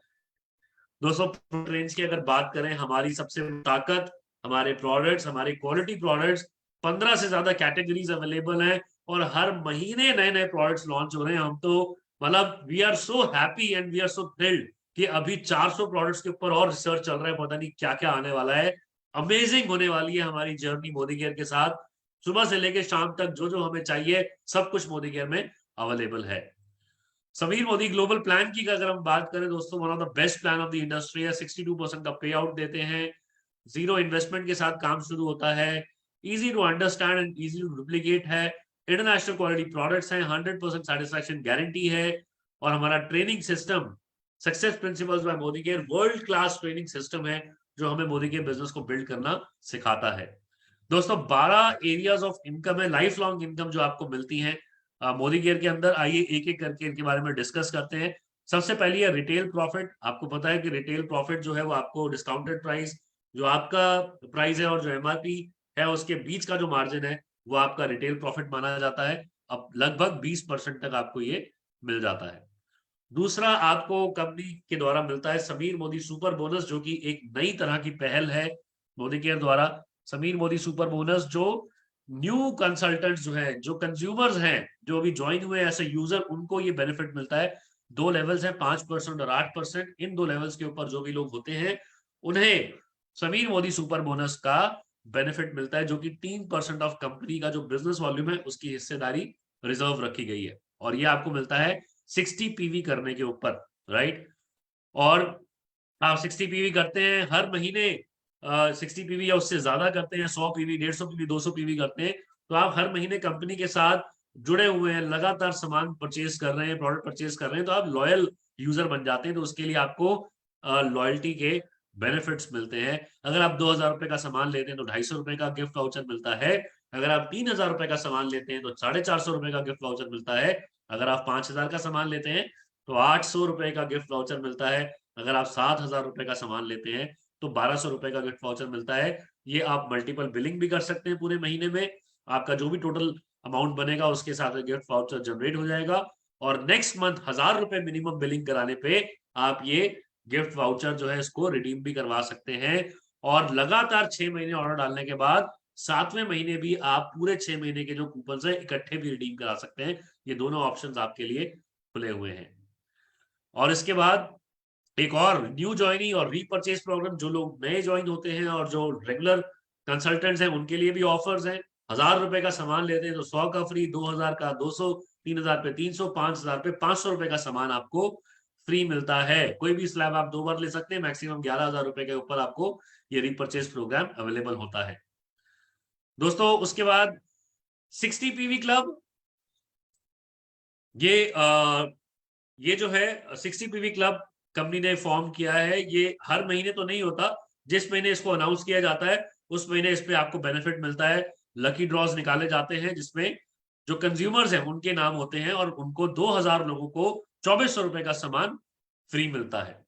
दोस्तों रेंज की अगर बात करें, हमारी सबसे ताकत हमारे प्रोडक्ट्स, हमारे क्वालिटी प्रोडक्ट्स, 15 से ज्यादा कैटेगरीज अवेलेबल हैं और हर महीने नए नए प्रोडक्ट्स लॉन्च हो रहे हैं। हम तो मतलब we are so happy and we are so thrilled कि अभी 400 प्रोडक्ट्स के ऊपर और रिसर्च चल रहा है, पता नहीं क्या क्या आने वाला है। अमेजिंग होने वाली है हमारी जर्नी मोदी केयर के साथ। सुबह से लेकर शाम तक जो जो हमें चाहिए सब कुछ मोदी केयर में अवेलेबल है। समीर मोदी ग्लोबल प्लान की अगर हम बात करें दोस्तों, one of the best plan of the industry है। 62% का पे आउट देते हैं। जीरो इन्वेस्टमेंट के साथ काम शुरू होता है। Easy to understand and easy to duplicate है। इंटरनेशनल क्वालिटी प्रोडक्ट्स हैं। 100% सेटिस्फैक्शन गारंटी है। और हमारा training system success principles by Modi care world class training system है जो हमें मोदी के बिजनेस को बिल्ड करना सिखाता है। दोस्तों 12 एरियाज ऑफ इनकम है, लाइफ लॉन्ग इनकम जो आपको मिलती है मोदी केयर के अंदर। आइए एक एक करके इनके बारे में डिस्कस करते हैं। सबसे पहली है रिटेल प्रॉफिट। आपको पता है कि रिटेल प्रॉफिट जो है वो आपको डिस्काउंटेड प्राइस, जो आपका प्राइस है और जो एमआरपी है उसके बीच का जो मार्जिन है वो आपका रिटेल प्रॉफिट माना जाता है। अब लगभग 20% तक आपको ये मिल जाता है। दूसरा आपको कंपनी के द्वारा मिलता है समीर मोदी सुपर बोनस, जो कि एक नई तरह की पहल है मोदी केयर द्वारा। समीर मोदी सुपर बोनस जो न्यू कंसल्टेंट जो है, जो कंज्यूमर्स हैं, जो अभी ज्वाइन हुए एज ए यूजर, उनको ये बेनिफिट मिलता है। 2 लेवल्स हैं, 5% और 8%। इन 2 लेवल्स के ऊपर जो भी लोग होते हैं उन्हें समीर मोदी सुपर बोनस का बेनिफिट मिलता है, जो कि 3% ऑफ कंपनी का जो बिजनेस वॉल्यूम है उसकी हिस्सेदारी रिजर्व रखी गई है। और ये आपको मिलता है 60 पीवी करने के ऊपर, राइट। और आप 60 पीवी करते हैं हर महीने, 60 पीवी या उससे ज्यादा करते हैं, 100 पीवी, 150 पीवी, 200 पीवी करते हैं, तो आप हर महीने कंपनी के साथ जुड़े हुए हैं, लगातार सामान परचेज कर रहे हैं, प्रोडक्ट परचेज कर रहे हैं, तो आप लॉयल यूजर बन जाते हैं। तो उसके लिए आपको लॉयल्टी के बेनिफिट्स मिलते हैं। अगर आप 2,000 रुपए का सामान लेते हैं तो 250 रुपए का गिफ्ट वाउचर मिलता है। अगर आप 3,000 रुपए का सामान लेते हैं तो 450 रुपए का गिफ्ट वाउचर मिलता है। अगर आप 5,000 का सामान लेते हैं तो 800 रुपए का गिफ्ट वाउचर मिलता है। अगर आप 7,000 रुपए का सामान लेते हैं तो 1,200 रुपए का गिफ्ट वाउचर मिलता है। ये आप मल्टीपल बिलिंग भी कर सकते हैं पूरे महीने में। आपका जो भी टोटल अमाउंट बनेगा उसके साथ गिफ्ट वाउचर जनरेट हो जाएगा। और नेक्स्ट मंथ 1,000 रुपए मिनिमम बिलिंग कराने पे आप ये गिफ्ट वाउचर जो है इसको रिडीम भी करवा सकते हैं। और लगातार 6 महीने ऑर्डर डालने के बाद 7वें महीने भी आप पूरे 6 महीने के जो कूपन है इकट्ठे भी रिडीम करा सकते हैं। ये दोनों ऑप्शंस आपके लिए खुले हुए हैं। और इसके बाद एक और न्यू ज्वाइनी और रीपरचेज प्रोग्राम, जो लोग नए ज्वाइन होते हैं और जो रेगुलर कंसल्टेंट्स हैं उनके लिए भी ऑफर्स हैं। 1,000 रुपए का सामान लेते हैं तो 100 का फ्री, 2,000 का 200, 3,000 पे 300, 5,000 पे 500 रुपए का सामान आपको फ्री मिलता है। कोई भी स्लैब आप 2 बार ले सकते हैं। मैक्सिमम 11,000 रुपए के ऊपर आपको ये रीपरचेज प्रोग्राम अवेलेबल होता है। दोस्तों उसके बाद 60 पीवी क्लब, ये जो है 60 पीवी क्लब कंपनी ने फॉर्म किया है। ये हर महीने तो नहीं होता, जिस महीने इसको अनाउंस किया जाता है उस महीने इस पे आपको बेनिफिट मिलता है। लकी ड्रॉज निकाले जाते हैं जिसमें जो कंज्यूमर्स हैं उनके नाम होते हैं और उनको 2,000 लोगों को 2,400 रुपए का सामान फ्री मिलता है।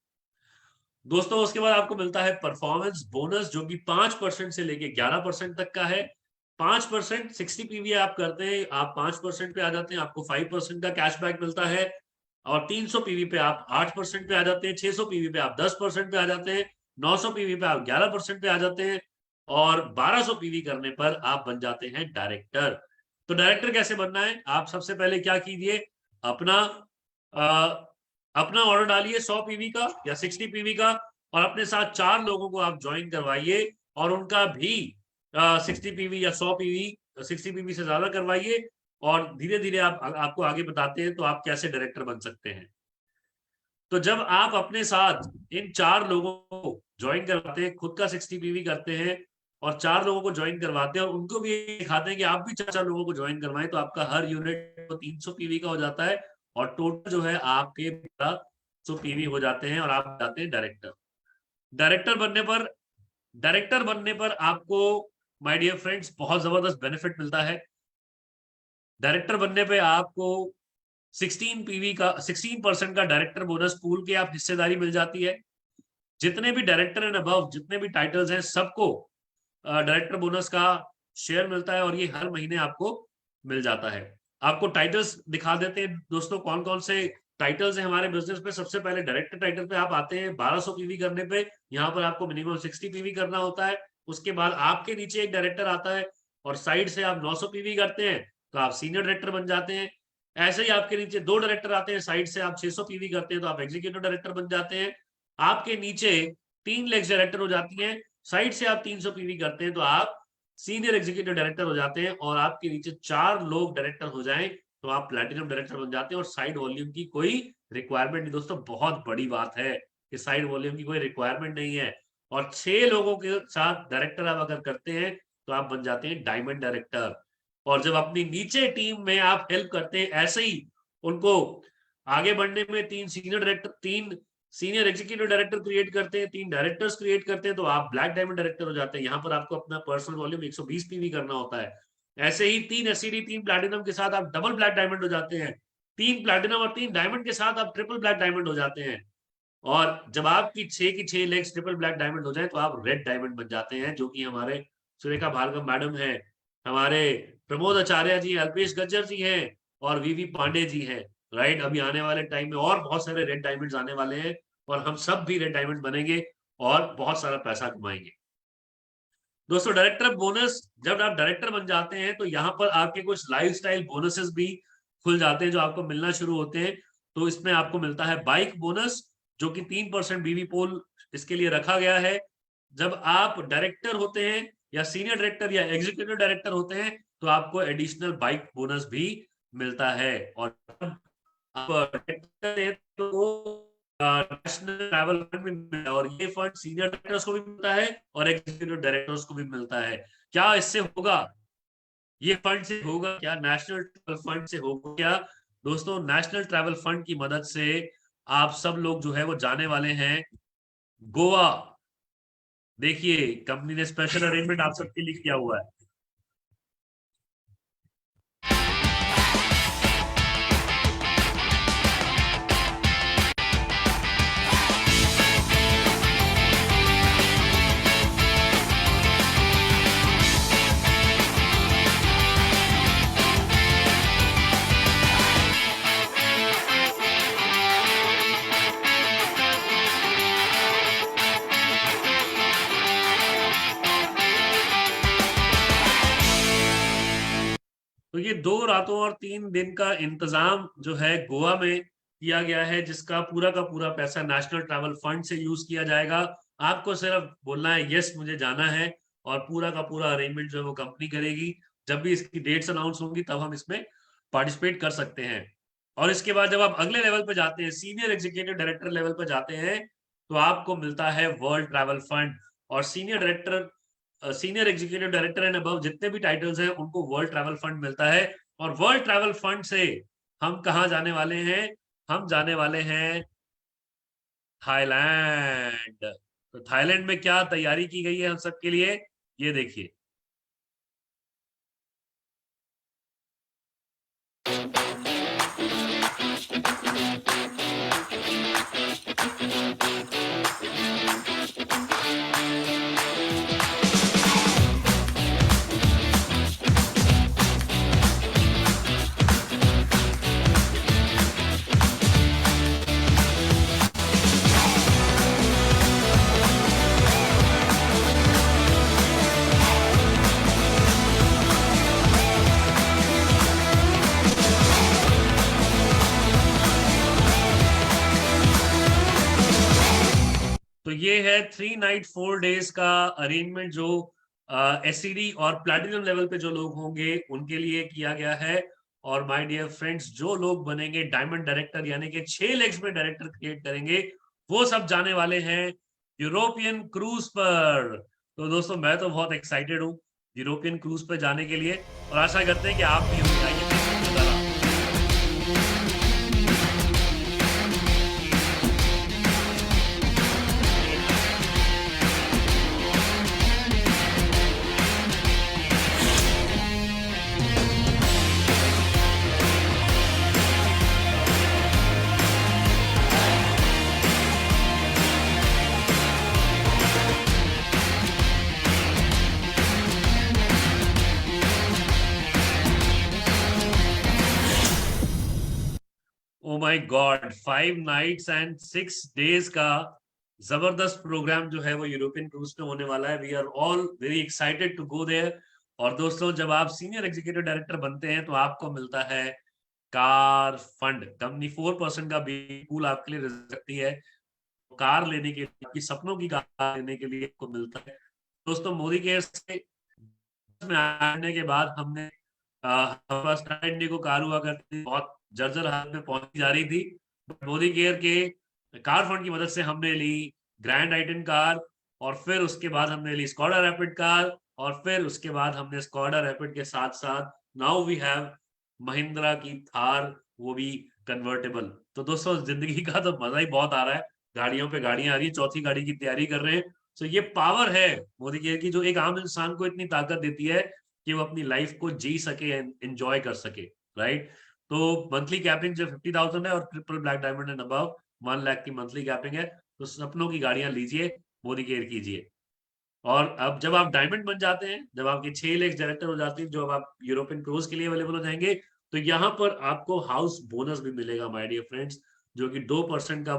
दोस्तों उसके बाद आपको मिलता है परफॉर्मेंस बोनस, जो कि 5% से लेके 11% तक का है। 5% 60 पीवी आप करते हैं, आप 5% पे आ जाते हैं, आपको 5% का कैशबैक मिलता है। और 300 पीवी पे आप 8% पे आ जाते हैं, 600 पीवी पे आप 10% पे आ जाते हैं, 900 पीवी पे आप 11% पे आ जाते हैं, और 1200 पीवी करने पर आप बन जाते हैं डायरेक्टर। तो डायरेक्टर कैसे बनना है? आप सबसे पहले क्या कीजिए, अपना अपना ऑर्डर डालिए 100 पीवी का या 60 पीवी का, और अपने साथ 4 लोगों को आप ज्वाइन करवाइए और उनका भी 60 पीवी या 100 पीवी 60 पीवी से ज्यादा करवाइए, और धीरे धीरे आपको आगे बताते हैं तो आप कैसे डायरेक्टर बन सकते हैं। तो जब आप अपने साथ इन 4 लोगों को ज्वाइन करवाते हैं, खुद का 60 पीवी करते हैं और 4 लोगों को ज्वाइन करवाते हैं और उनको भी दिखाते हैं कि आप भी 4 लोगों को ज्वाइन करवाएं, तो आपका हर यूनिट 300 पीवी का हो जाता है और टोटल जो है आपके 1200 पीवी हो जाते हैं और आप जाते हैं डायरेक्टर। डायरेक्टर बनने पर आपको माय डियर फ्रेंड्स बहुत जबरदस्त बेनिफिट मिलता है। डायरेक्टर बनने पे आपको 16% का डायरेक्टर बोनस पूल के आप हिस्सेदारी मिल जाती है। जितने भी डायरेक्टर एंड अबव जितने भी टाइटल्स हैं सबको डायरेक्टर बोनस का शेयर मिलता है और ये हर महीने आपको मिल जाता है। आपको टाइटल्स दिखा देते हैं दोस्तों, कौन कौन से टाइटल्स हैं हमारे बिजनेस पे। सबसे पहले डायरेक्टर टाइटल पे आप आते हैं 1200 पीवी करने पे, यहाँ पर आपको मिनिमम 60 पीवी करना होता है। उसके बाद आपके नीचे एक डायरेक्टर आता है और साइड से आप 900 पीवी करते हैं तो आप सीनियर डायरेक्टर बन जाते हैं। ऐसे ही आपके नीचे 2 डायरेक्टर आते हैं, साइड से आप 600 पीवी करते हैं तो आप एग्जीक्यूटिव डायरेक्टर बन जाते हैं। आपके नीचे 3 लेग्स डायरेक्टर हो जाती हैं, साइड से आप 300 पीवी करते हैं तो आप सीनियर एग्जीक्यूटिव डायरेक्टर हो जाते हैं, और आपके नीचे 4 लोग डायरेक्टर हो जाएं तो आप प्लैटिनम डायरेक्टर बन जाते हैं। और साइड वॉल्यूम की कोई रिक्वायरमेंट नहीं दोस्तों, बहुत बड़ी बात है कि साइड वॉल्यूम की कोई रिक्वायरमेंट नहीं है। और 6 लोगों के साथ डायरेक्टर आप अगर करते हैं तो आप बन जाते हैं डायमंड डायरेक्टर। और जब अपनी नीचे टीम में आप हेल्प करते हैं ऐसे ही उनको आगे बढ़ने में, 3 सीनियर एग्जीक्यूटिव डायरेक्टर क्रिएट करते हैं, 3 डायरेक्टर्स क्रिएट करते हैं तो आप ब्लैक डायमंड डायरेक्टर हो जाते हैं। यहाँ पर आपको अपना पर्सनल वॉल्यूम 120 पीवी करना होता है। ऐसे ही 3 एससीडी 3 प्लैटिनम के साथ आप डबल ब्लैक डायमंड हो जाते हैं, 3 प्लैटिनम और 3 डायमंड के साथ आप ट्रिपल ब्लैक डायमंड हो जाते हैं। और जब आपकी 6 की 6 लेग्स ट्रिपल ब्लैक डायमंड हो जाए तो आप रेड डायमंड बन जाते हैं, जो कि हमारे सुरेखा भार्गव मैडम है, हमारे प्रमोद आचार्य जी, अल्पेश गज्जर जी हैं और वीवी पांडे जी हैं। राइट, अभी आने वाले टाइम में और बहुत सारे रेड डायमंड्स आने वाले हैं और हम सब भी रेड डायमंड बनेंगे और बहुत सारा पैसा कमाएंगे। दोस्तों डायरेक्टर बोनस, जब आप डायरेक्टर बन जाते हैं तो यहाँ पर आपके कुछ लाइफस्टाइल बोनसेस भी खुल जाते हैं जो आपको मिलना शुरू होते हैं। तो इसमें आपको मिलता है बाइक बोनस, जो कि 3% बीवी पोल इसके लिए रखा गया है। जब आप डायरेक्टर होते हैं या सीनियर डायरेक्टर या एग्जीक्यूटिव डायरेक्टर होते हैं तो आपको एडिशनल बाइक बोनस भी मिलता है। और आप डायरेक्टर हैं तो नेशनल ट्रैवल फंड भी मिलता है, और ये फंड सीनियर डायरेक्टर्स को भी मिलता है और एग्जीक्यूटिव डायरेक्टर्स को भी मिलता है। क्या इससे होगा? ये फंड से होगा क्या? नेशनल ट्रैवल फंड से होगा क्या? दोस्तों नेशनल ट्रैवल फंड की मदद से आप सब लोग जो है वो जाने वाले हैं गोवा। देखिए कंपनी ने स्पेशल अरेंजमेंट आप सबके लिए किया हुआ है। तो ये 2 रातों और 3 दिन का इंतजाम जो है गोवा में किया गया है, जिसका पूरा का पूरा पैसा नेशनल ट्रैवल फंड से यूज किया जाएगा। आपको सिर्फ बोलना है यस मुझे जाना है, और पूरा का पूरा अरेंजमेंट जो है वो कंपनी करेगी। जब भी इसकी डेट्स अनाउंस होंगी तब हम इसमें पार्टिसिपेट कर सकते हैं। और इसके बाद जब आप अगले लेवल पे जाते हैं, सीनियर एग्जीक्यूटिव डायरेक्टर लेवल पे जाते हैं, तो आपको मिलता है वर्ल्ड ट्रैवल फंड। और senior executive director and above जितने भी टाइटल्स हैं उनको वर्ल्ड ट्रैवल फंड मिलता है। और वर्ल्ड ट्रैवल फंड से हम कहाँ जाने वाले हैं? हम जाने वाले हैं थाईलैंड। तो थाईलैंड में क्या तैयारी की गई है हम सबके लिए, ये देखिए। ये है 3 नाइट 4 डेज का अरेंजमेंट जो एससीडी और प्लैटिनम लेवल पे जो लोग होंगे उनके लिए किया गया है। और माय डियर फ्रेंड्स, जो लोग बनेंगे डायमंड डायरेक्टर यानी कि 6 लेग्स में डायरेक्टर क्रिएट करेंगे, वो सब जाने वाले हैं यूरोपियन क्रूज पर। तो दोस्तों मैं तो बहुत एक्साइटेड हूँ यूरोपियन क्रूज पर जाने के लिए, और आशा करते हैं कि आप भी होंगे। आइए देखते हैं नजारा। Oh my god, 5 nights and 6 days का जबरदस्त प्रोग्राम जो है वो यूरोपियन क्रूज पे होने वाला है। We are all very excited to go there. और दोस्तों, जब आप सीनियर एग्जीक्यूटिव डायरेक्टर बनते हैं तो आपको मिलता है कार फंड। कंपनी 4% का बी पूल आपके लिए रिजर्व करती है कार लेने के लिए, आपकी सपनों की कार लेने के लिए आपको मिलता है। दोस्तों, मोदी केयर से में आने के बाद हमने हमारे पास टाटा इंडिगो कार हुआ करती थी, बहुत जर्जर हालत में पहुंची जा रही थी। मोदी केयर के कार फंड की मदद से हमने ली ग्रैंड आइटन कार, और फिर उसके बाद हमने ली स्कॉडा रैपिड कार, और फिर उसके बाद हमने स्कॉडा रैपिड के साथ साथ नाउ वी हैव महिंद्रा की थार, वो भी कन्वर्टेबल। तो दोस्तों, जिंदगी का तो मजा ही बहुत आ रहा है। गाड़ियों पे गाड़ियां आ रही है, चौथी गाड़ी की तैयारी कर रहे हैं। तो ये पावर है मोदी केयर की, जो एक आम इंसान को इतनी ताकत देती है कि वो अपनी लाइफ को जी सके, एंजॉय कर सके, राइट। तो मंथली कैपिंग जो 50,000 है और triple black diamond and above 1 lakh की मंथली कैपिंग है। तो सपनों की गाड़ियां लीजिए, मोदी केयर कीजिए। और अब जब आप डायमंड बन जाते हैं, जब आपके 6 लेक्स डायरेक्टर हो जाती है, जो अब आप यूरोपियन क्रूज के लिए अवेलेबल हो जाएंगे, तो यहाँ पर आपको हाउस बोनस भी मिलेगा माय डियर फ्रेंड्स, जो कि 2% का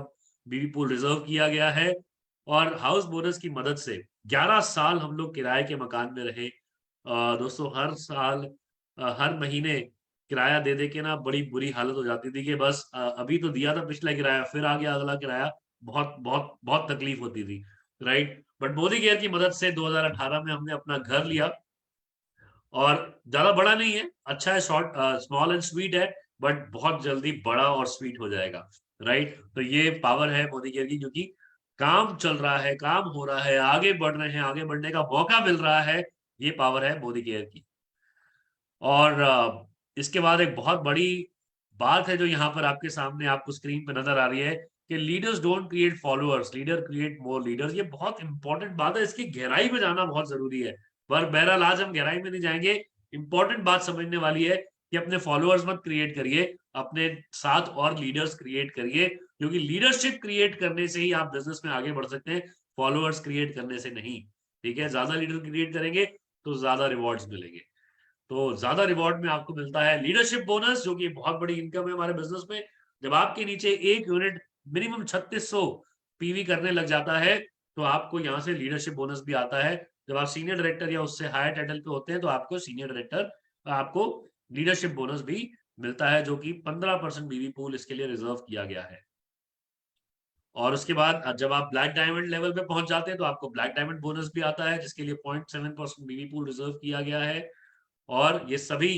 बीबी पूल रिजर्व किया गया है। और हाउस बोनस की मदद से 11 साल हम लोग किराए के मकान में रहे। दोस्तों, हर साल हर महीने किराया दे दे के ना बड़ी बुरी हालत हो जाती थी कि बस अभी तो दिया था पिछला किराया, फिर आ गया अगला किराया। बहुत बहुत बहुत तकलीफ होती थी, राइट। बट मोदी केयर की मदद से 2018 में हमने अपना घर लिया, और ज्यादा बड़ा नहीं है, अच्छा है, शॉर्ट स्मॉल एंड स्वीट है, बट बहुत जल्दी बड़ा और स्वीट हो जाएगा, राइट। तो ये पावर है मोदी केयर की, क्योंकि काम चल रहा है, काम हो रहा है, आगे बढ़ रहे हैं, आगे बढ़ने का मौका मिल रहा है। ये पावर है मोदी केयर की। और इसके बाद एक बहुत बड़ी बात है जो यहाँ पर आपके सामने आपको स्क्रीन पे नजर आ रही है कि leaders don't create followers, leader create more leaders. ये बहुत इंपॉर्टेंट बात है, इसकी गहराई में जाना बहुत जरूरी है। पर बहरहाल आज हम गहराई में नहीं जाएंगे। इंपॉर्टेंट बात समझने वाली है कि अपने फॉलोअर्स मत क्रिएट करिए, अपने साथ और लीडर्स क्रिएट करिए, क्योंकि लीडरशिप क्रिएट करने से ही आप बिजनेस में आगे बढ़ सकते हैं, फॉलोअर्स क्रिएट करने से नहीं। ठीक है, ज्यादा लीडर क्रिएट करेंगे तो ज्यादा रिवॉर्ड्स मिलेंगे। तो ज्यादा रिवॉर्ड में आपको मिलता है लीडरशिप बोनस, जो कि बहुत बड़ी इनकम है हमारे बिजनेस में। जब आपके नीचे एक यूनिट मिनिमम 3600 पीवी करने लग जाता है, तो आपको यहाँ से लीडरशिप बोनस भी आता है। जब आप सीनियर डायरेक्टर या उससे हायर टाइटल पे होते हैं, तो आपको सीनियर डायरेक्टर, आपको लीडरशिप बोनस भी मिलता है, जो कि 15% बीवी पूल इसके लिए रिजर्व किया गया है। और उसके बाद जब आप ब्लैक डायमंड लेवल पे पहुंच जाते हैं, तो आपको ब्लैक डायमंड बोनस भी आता है, जिसके लिए 0.7% बीवी पूल रिजर्व किया गया है। और ये सभी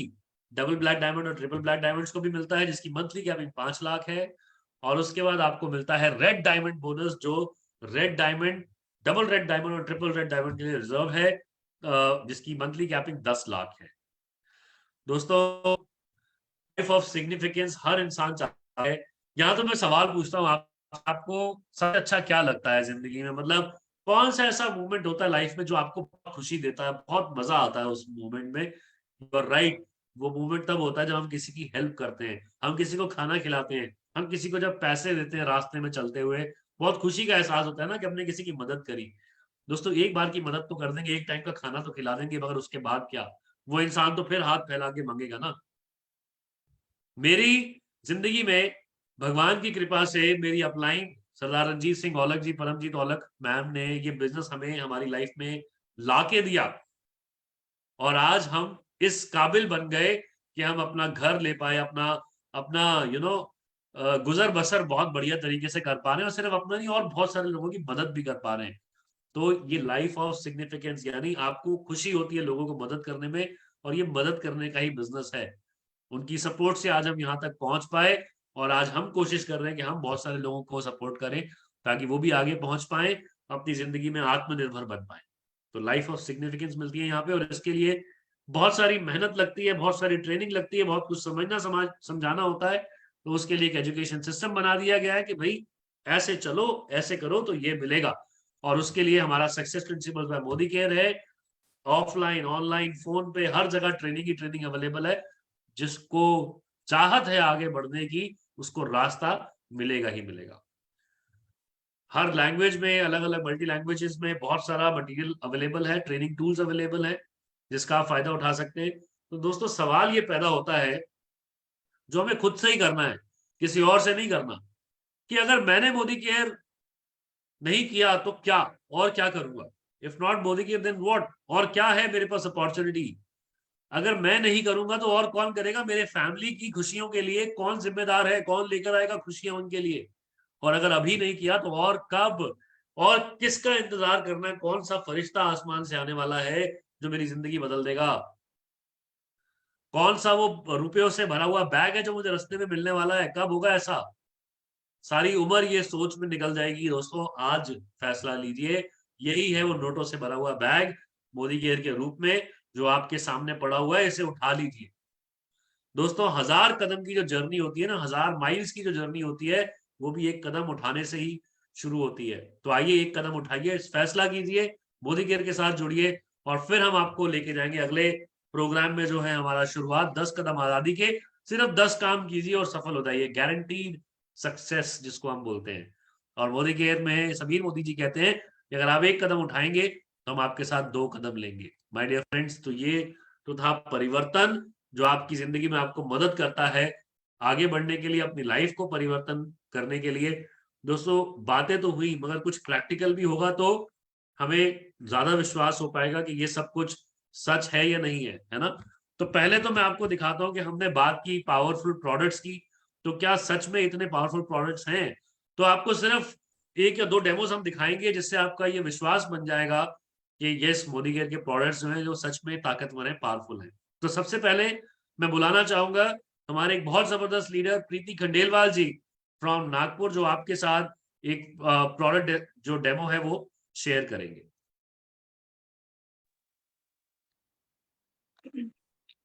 डबल ब्लैक डायमंड और ट्रिपल ब्लैक डायमंड्स को भी मिलता है, जिसकी मंथली कैपिंग 5 लाख है। और उसके बाद आपको मिलता है रेड डायमंड बोनस, जो red diamond, double red diamond और ट्रिपल रेड डायमंड के लिए रिजर्व है, जिसकी मंथली कैपिंग 10 लाख है। दोस्तों, लाइफ ऑफ सिग्निफिकेंस हर इंसान चाहता है। यहाँ तो मैं सवाल पूछता हूँ, आपको सबसे अच्छा क्या लगता है जिंदगी में? मतलब कौन सा ऐसा मोमेंट होता है लाइफ में जो आपको बहुत खुशी देता है, बहुत मजा आता है उस मोमेंट में? राइट, वो मोमेंट तब होता है जब हम किसी की हेल्प करते हैं, हम किसी को खाना खिलाते हैं, हम किसी को जब पैसे देते हैं रास्ते में चलते हुए, बहुत खुशी का एहसास होता है ना कि हमने किसी की मदद करी। दोस्तों, एक बार की मदद तो कर देंगे, एक टाइम का खाना तो खिला देंगे, मगर उसके बाद क्या? वो इंसान तो फिर हाथ फैला के मांगेगा ना। मेरी जिंदगी में भगवान की कृपा से मेरी अपलाइन सरदार रंजीत सिंह औलख जी, परमजीत औलख मैम ने ये बिजनेस हमें हमारी लाइफ में लाके दिया, और आज हम इस काबिल बन गए कि हम अपना घर ले पाए, अपना अपना गुजर बसर बहुत बढ़िया तरीके से कर पा रहे हैं, और सिर्फ अपना नहीं और बहुत सारे लोगों की मदद भी कर पा रहे हैं। तो ये लाइफ ऑफ सिग्निफिकेंस, यानी आपको खुशी होती है लोगों को मदद करने में, और ये मदद करने का ही बिजनेस है। उनकी सपोर्ट से आज हम यहाँ तक पहुंच पाए, और आज हम कोशिश कर रहे हैं कि हम बहुत सारे लोगों को सपोर्ट करें ताकि वो भी आगे पहुंच पाए, अपनी जिंदगी में आत्मनिर्भर बन पाए। तो लाइफ ऑफ सिग्निफिकेंस मिलती है यहाँ पे, और इसके लिए बहुत सारी मेहनत लगती है, बहुत सारी ट्रेनिंग लगती है, बहुत कुछ समझाना होता है। तो उसके लिए एक एजुकेशन सिस्टम बना दिया गया है कि भाई ऐसे चलो, ऐसे करो तो ये मिलेगा। और उसके लिए हमारा success principal bye Modi care है। ऑफलाइन, ऑनलाइन, फोन पे, हर जगह ट्रेनिंग ही ट्रेनिंग अवेलेबल है। जिसको चाहत है आगे बढ़ने की, उसको रास्ता मिलेगा ही मिलेगा। हर लैंग्वेज में, अलग अलग मल्टी लैंग्वेजेस में बहुत सारा मटेरियल अवेलेबल है, ट्रेनिंग टूल्स अवेलेबल है, जिसका आप फायदा उठा सकते हैं। तो दोस्तों, सवाल ये पैदा होता है, जो हमें खुद से ही करना है, किसी और से नहीं करना, कि अगर मैंने मोदी केयर नहीं किया तो क्या, और क्या करूंगा? If not Modi care then what, और क्या है मेरे पास अपॉर्चुनिटी? अगर मैं नहीं करूंगा तो और कौन करेगा? मेरे फैमिली की खुशियों के लिए कौन जिम्मेदार है? कौन लेकर आएगा खुशियां उनके लिए? और अगर अभी नहीं किया तो और कब? और किसका इंतजार करना है? कौन सा फरिश्ता आसमान से आने वाला है जो मेरी जिंदगी बदल देगा? कौन सा वो रुपयों से भरा हुआ बैग है जो मुझे रास्ते में मिलने वाला है? कब होगा ऐसा? सारी उम्र ये सोच में निकल जाएगी। दोस्तों, आज फैसला लीजिए। यही है वो नोटों से भरा हुआ बैग, मोदी केयर के रूप में, जो आपके सामने पड़ा हुआ है। इसे उठा लीजिए। दोस्तों, 1000 कदम की जो जर्नी होती है ना, 1000 माइल्स की जो जर्नी होती है, वो भी एक कदम उठाने से ही शुरू होती है। तो आइए, एक कदम उठाइए, फैसला कीजिए, मोदी केयर के साथ जुड़िए, और फिर हम आपको लेके जाएंगे अगले प्रोग्राम में, जो है हमारा शुरुआत 10 कदम आजादी के। सिर्फ 10 काम कीजिए और सफल हो जाइए, गारंटीड सक्सेस जिसको हम बोलते हैं। और मोदी केयर में समीर मोदी जी कहते हैं कि अगर आप एक कदम उठाएंगे तो हम आपके साथ 2 कदम लेंगे। माय डियर फ्रेंड्स, तो ये तो था परिवर्तन, जो आपकी जिंदगी में आपको मदद करता है आगे बढ़ने के लिए, अपनी लाइफ को परिवर्तन करने के लिए। दोस्तों, बातें तो हुई, मगर कुछ प्रैक्टिकल भी होगा तो हमें ज्यादा विश्वास हो पाएगा कि ये सब कुछ सच है या नहीं है ना? तो पहले तो मैं आपको दिखाता हूं कि हमने बात की पावरफुल प्रोडक्ट्स की, तो क्या सच में इतने पावरफुल प्रोडक्ट्स हैं? तो आपको सिर्फ 1 या 2 डेमोस हम दिखाएंगे, जिससे आपका ये विश्वास बन जाएगा कि यस, मोदी केयर के प्रोडक्ट्स जो हैं, जो सच में ताकतवर है, पावरफुल है। तो सबसे पहले मैं बुलाना चाहूंगा हमारे एक बहुत जबरदस्त लीडर प्रीति खंडेलवाल जी फ्रॉम नागपुर, जो आपके साथ एक प्रोडक्ट जो डेमो है वो शेयर करेंगे।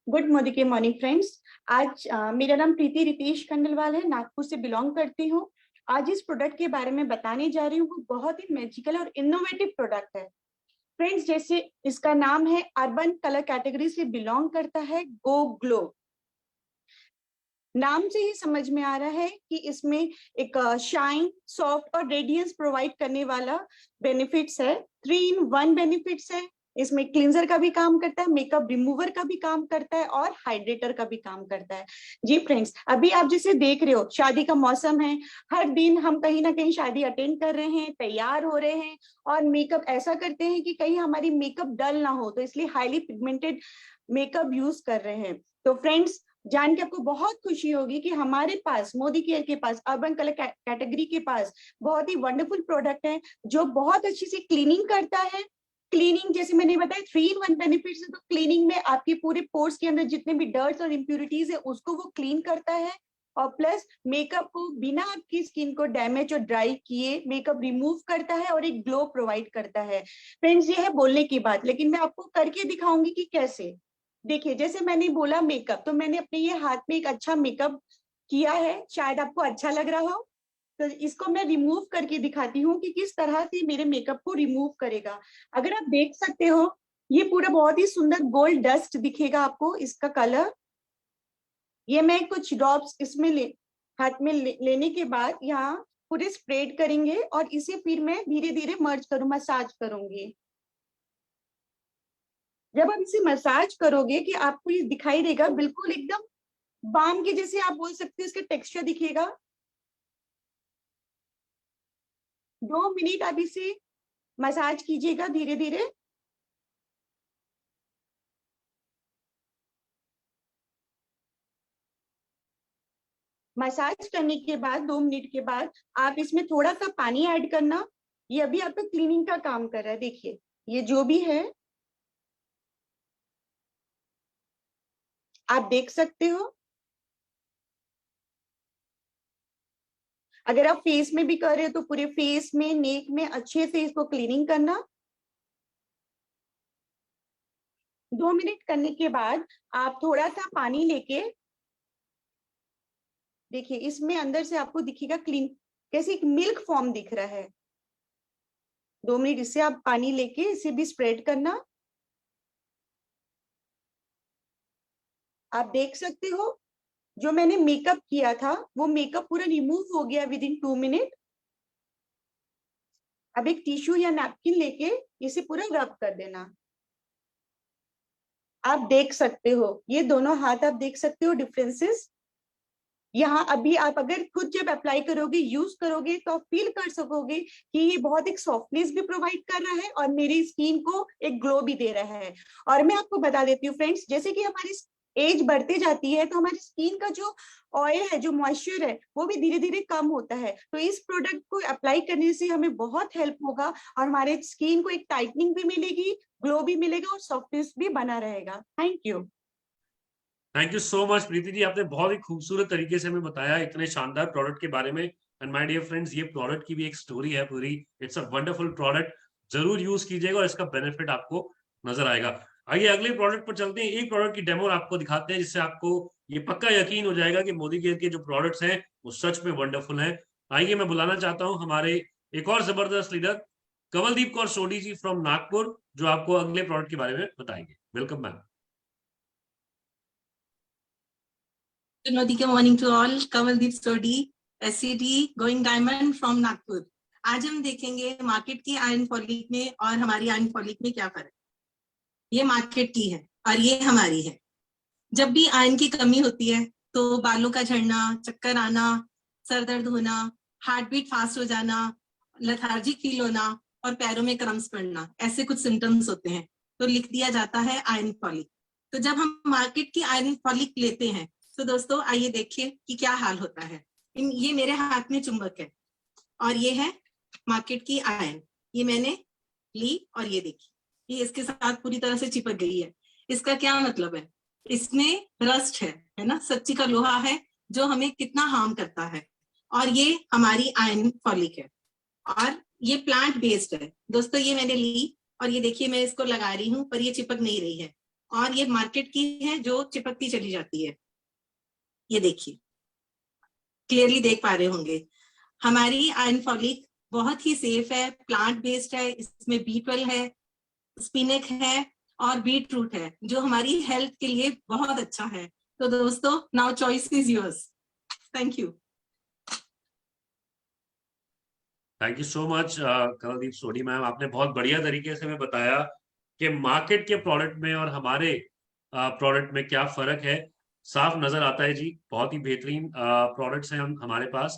गुड मॉर्निंग के मॉर्निंग फ्रेंड्स। आज मेरा नाम प्रीति रितेश खंडेलवाल है, नागपुर से बिलोंग करती हूँ। आज इस प्रोडक्ट के बारे में बताने जा रही हूँ। वो बहुत ही मैजिकल और इनोवेटिव प्रोडक्ट है फ्रेंड्स। जैसे इसका नाम है, अर्बन कलर कैटेगरी से बिलोंग करता है, गो ग्लो। नाम से ही समझ में आ रहा है कि इसमें एक शाइन, सॉफ्ट और रेडियंस प्रोवाइड करने वाला बेनिफिट्स है। 3 in 1 बेनिफिट्स है। इसमें क्लींजर का भी काम करता है, मेकअप रिमूवर का भी काम करता है, और हाइड्रेटर का भी काम करता है। जी फ्रेंड्स, अभी आप जैसे देख रहे हो, शादी का मौसम है। हर दिन हम कहीं ना कहीं शादी अटेंड कर रहे हैं, तैयार हो रहे हैं, और मेकअप ऐसा करते हैं कि कहीं हमारी मेकअप डल ना हो, तो इसलिए हाईली पिगमेंटेड मेकअप यूज कर रहे हैं। तो फ्रेंड्स, जान के आपको बहुत खुशी होगी कि हमारे पास, मोदी केयर के पास, अर्बन कलर कैटेगरी के पास बहुत ही वंडरफुल प्रोडक्ट है, जो बहुत अच्छी से क्लीनिंग करता है। क्लीनिंग जैसे मैंने बताया, 3 in 1 बेनिफिट्स है। तो क्लीनिंग में आपके पूरे पोर्स के अंदर जितने भी डर्ट्स और इम्प्यूरिटीज है, उसको वो क्लीन करता है। और प्लस मेकअप को बिना आपकी स्किन को डैमेज और ड्राई किए मेकअप रिमूव करता है, और एक ग्लो प्रोवाइड करता है। फ्रेंड्स, ये है बोलने की बात, लेकिन मैं आपको करके दिखाऊंगी कि कैसे। देखिए, जैसे मैंने बोला मेकअप, तो मैंने अपने ये हाथ में एक अच्छा मेकअप किया है, शायद आपको अच्छा लग रहा हो। तो इसको मैं रिमूव करके दिखाती हूँ कि किस तरह से मेरे मेकअप को रिमूव करेगा। अगर आप देख सकते हो, ये पूरा बहुत ही सुंदर गोल्ड डस्ट दिखेगा आपको, इसका कलर। ये मैं कुछ ड्रॉप्स इसमें हाथ में लेने के बाद यहाँ पूरे स्प्रेड करेंगे, और इसे फिर मैं धीरे धीरे मसाज करूंगी। जब आप इसे मसाज करोगे कि आपको ये दिखाई देगा, बिल्कुल एकदम बाम के जैसे आप बोल सकते हो, इसका टेक्सचर दिखेगा। 2 मिनट आप इसे मसाज कीजिएगा धीरे धीरे। मसाज करने के बाद 2 मिनट के बाद आप इसमें थोड़ा सा पानी ऐड करना। ये अभी आपका क्लीनिंग का काम कर रहा है। देखिए ये जो भी है आप देख सकते हो। अगर आप फेस में भी कर रहे हो तो पूरे फेस में, नेक में अच्छे से इसको क्लीनिंग करना। 2 मिनट करने के बाद आप थोड़ा सा पानी लेके, देखिए इसमें अंदर से आपको दिखेगा क्लीन, कैसे एक मिल्क फॉर्म दिख रहा है। 2 मिनट इससे आप पानी लेके इसे भी स्प्रेड करना। आप देख सकते हो जो मैंने मेकअप किया था वो मेकअप पूरा रिमूव हो गया विद इन 2 मिनट। अब एक टिश्यू या नैपकिन लेके इसे पूरा रब कर देना। आप देख सकते हो ये दोनों हाथ, आप देख सकते हो डिफरेंसेस। यहाँ अभी आप अगर खुद जब अप्लाई करोगे, यूज करोगे, तो आप फील कर सकोगे कि ये बहुत एक सॉफ्टनेस भी प्रोवाइड कर रहा है और मेरी स्किन को एक ग्लो भी दे रहा है। और मैं आपको बता देती हूँ फ्रेंड्स, जैसे कि हमारी एज बढ़ते जाती है तो हमारी स्किन का जो ऑयल है, जो मॉइस्चर है, वो भी धीरे धीरे कम होता है। तो इस प्रोडक्ट को अप्लाई करने से हमें बहुत हेल्प होगा और हमारे स्किन को एक टाइटनिंग भी मिलेगी, ग्लो भी मिलेगा और सॉफ्टनेस भी बना रहेगा। Thank you. Thank you so much Preeti ji, आपने बहुत ही खूबसूरत तरीके से हमें बताया इतने शानदार प्रोडक्ट के बारे में। एंड माय डियर फ्रेंड्स, ये प्रोडक्ट की भी एक स्टोरी है पूरी। इट्स अ वंडरफुल प्रोडक्ट, जरूर यूज कीजिएगा और इसका बेनिफिट आपको नजर आएगा। आइए अगले प्रोडक्ट पर चलते हैं। एक प्रोडक्ट की डेमो आपको दिखाते हैं जिससे आपको ये पक्का यकीन हो जाएगा कि मोदी केयर के जो प्रोडक्ट्स हैं वो सच में वंडरफुल हैं। आइए मैं बुलाना चाहता हूँ हमारे एक और जबरदस्त लीडर कमलदीप कौर सोडी जी फ्रॉम नागपुर, जो आपको अगले प्रोडक्ट के बारे में बताएंगे। Welcome ma'am. Good morning, good morning to all. Kamaldeep Sodhi, SCD going diamond from Nagpur. आज हम देखेंगे मार्केट की आयरन फॉलिक में और हमारी आयरन फॉलिक में क्या फर्क है। ये मार्केट की है और ये हमारी है। जब भी आयरन की कमी होती है तो बालों का झड़ना, चक्कर आना, सर दर्द होना, हार्ट बीट फास्ट हो जाना, लेथार्जिक फील होना और पैरों में क्रम्स पड़ना, ऐसे कुछ सिम्टम्स होते हैं। तो लिख दिया जाता है आयरन फॉलिक। तो जब हम मार्केट की आयरन फॉलिक लेते हैं तो दोस्तों आइए देखिए कि क्या हाल होता है। ये मेरे हाथ में चुंबक है और ये है मार्केट की आयरन। ये मैंने ली और ये देखिए ये इसके साथ पूरी तरह से चिपक गई है। इसका क्या मतलब है? इसमें रस्ट है ना, सच्ची का लोहा है जो हमें कितना हार्म करता है। और ये हमारी आयरन फॉलिक है और ये प्लांट बेस्ड है। दोस्तों ये मैंने ली और ये देखिए मैं इसको लगा रही हूँ पर ये चिपक नहीं रही है और ये मार्केट की है जो चिपकती चली जाती है। ये देखिए क्लियरली देख पा रहे होंगे। हमारी आयरन फॉलिक बहुत ही सेफ है, प्लांट बेस्ड है। इसमें B12 है, स्पिनक है और बीट रूट है जो हमारी हेल्थ के लिए बहुत अच्छा है। तो दोस्तों now choice is yours. Thank you. Thank you so much Kamaldeep Sodhi ma'am, आपने बहुत बढ़िया तरीके से हमें बताया कि मार्केट के प्रोडक्ट में और हमारे प्रोडक्ट में क्या फर्क है। साफ नजर आता है जी, बहुत ही बेहतरीन प्रोडक्ट्स हैं हमारे पास।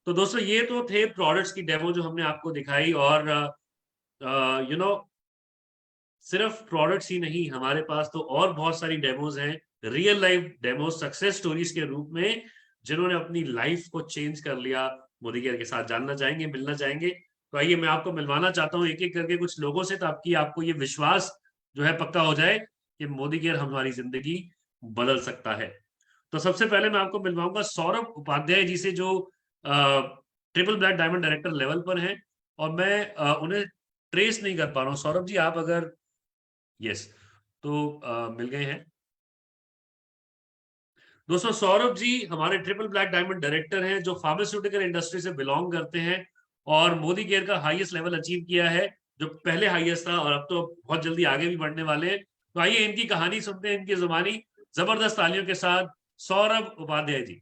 तो दोस्तों ये तो थे प्रोडक्ट्स की डेमो जो हमने आपको दिखाई। और यू नो सिर्फ प्रोडक्ट्स ही नहीं, हमारे पास तो और बहुत सारी डेमोज हैं, real life demos, success stories के रूप में, जिन्होंने अपनी लाइफ को चेंज कर लिया। मोदी केयर के साथ जानना चाहेंगे, मिलना चाहेंगे? तो आइए मैं आपको मिलवाना चाहता हूँ एक एक करके कुछ लोगों से, ताकि आपको ये विश्वास जो है पक्का हो जाए कि मोदी केयर हमारी जिंदगी बदल सकता है। तो सबसे पहले मैं आपको मिलवाऊंगा सौरभ उपाध्याय जी से, जो triple black diamond director level पर हैं। और मैं उन्हें ट्रेस नहीं कर पा रहा हूँ। सौरभ जी आप अगर, यस, तो मिल गए हैं। दोस्तों सौरभ जी हमारे ट्रिपल ब्लैक डायमंड डायरेक्टर हैं, जो फार्मास्यूटिकल इंडस्ट्री से बिलोंग करते हैं और मोदी केयर का हाईएस्ट लेवल अचीव किया है, जो पहले हाईएस्ट था और अब तो बहुत जल्दी आगे भी बढ़ने वाले हैं। तो आइए इनकी कहानी सुनते हैं, इनकी जुबानी, जबरदस्त तालियों के साथ Saurabh Upadhyay ji.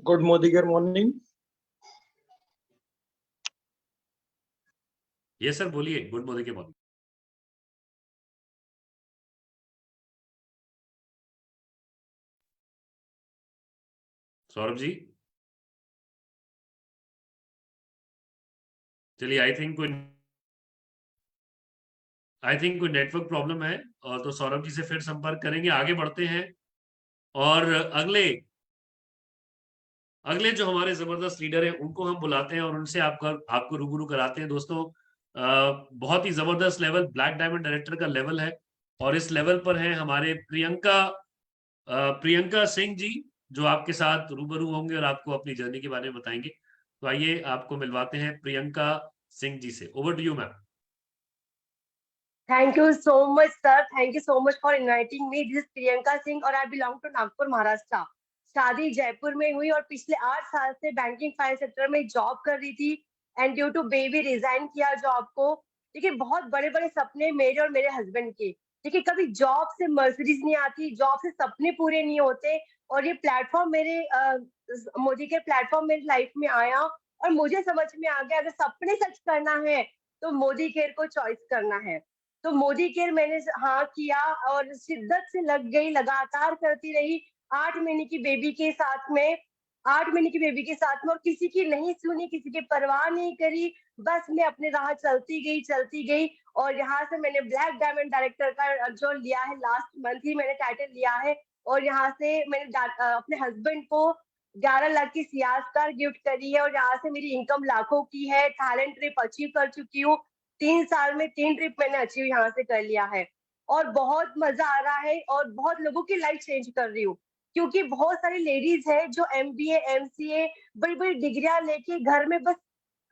Good Modi care morning. ये सर बोलिए, गुड मोदी के मॉर्निंग। सौरभ जी चलिए, आई थिंक कोई आई थिंक कोई नेटवर्क प्रॉब्लम है, और तो सौरभ जी से फिर संपर्क करेंगे। आगे बढ़ते हैं और अगले जो हमारे जबरदस्त लीडर हैं उनको हम बुलाते हैं और उनसे आपको रूबरू कराते हैं। दोस्तों बहुत ही जबरदस्त लेवल, ब्लैक डायमंड डायरेक्टर का लेवल है, और इस लेवल पर हैं हमारे प्रियंका सिंह जी, जो आपके साथ रूबरू होंगे और आपको अपनी जर्नी के बारे में बताएंगे। तो आइए आपको मिलवाते हैं प्रियंका सिंह जी से। Over to you ma'am. Thank you so much, sir. Thank you so much for inviting me. This is Priyanka Singh और I belong to Nagpur Maharashtra. शादी जयपुर में हुई और पिछले 8 साल से बैंकिंग फाइनेंस सेक्टर में जॉब कर रही थी, and due to baby resign किया जॉब को। देखिए बहुत बड़े बड़े सपने मेरे और मेरे हस्बैंड के। देखिए कभी जॉब से मर्सिडीज नहीं आती, जॉब से सपने पूरे नहीं होते, और ये प्लेटफॉर्म मोदी के प्लेटफॉर्म मेरी लाइफ में आया और मुझे समझ में आ गया अगर सपने सच करना है तो मोदी केयर को चॉइस करना है। तो मोदी केयर मैंने हाँ किया और शिद्दत से लग गई, लगातार करती रही 8 महीने की बेबी के साथ में, 8 महीने की बेबी के साथ में, और किसी की नहीं सुनी, किसी की परवाह नहीं करी, बस मैं अपनी राह चलती गई। और यहाँ से मैंने ब्लैक डायमंड डायरेक्टर का जो लिया है, लास्ट मंथ ही मैंने टाइटल लिया है, और यहाँ से मैंने अपने हस्बैंड को 11 लाख की सियासत गिफ्ट करी है, और यहाँ से मेरी इनकम लाखों की है। थाईलैंड ट्रिप अचीव कर चुकी हूँ, 3 साल में 3 ट्रिप मैंने अचीव यहाँ से कर लिया है, और बहुत मजा आ रहा है और बहुत लोगों की लाइफ चेंज कर रही हूँ, क्योंकि बहुत सारी लेडीज है जो MBA MCA बड़ी बड़ी डिग्रियां लेके घर में बस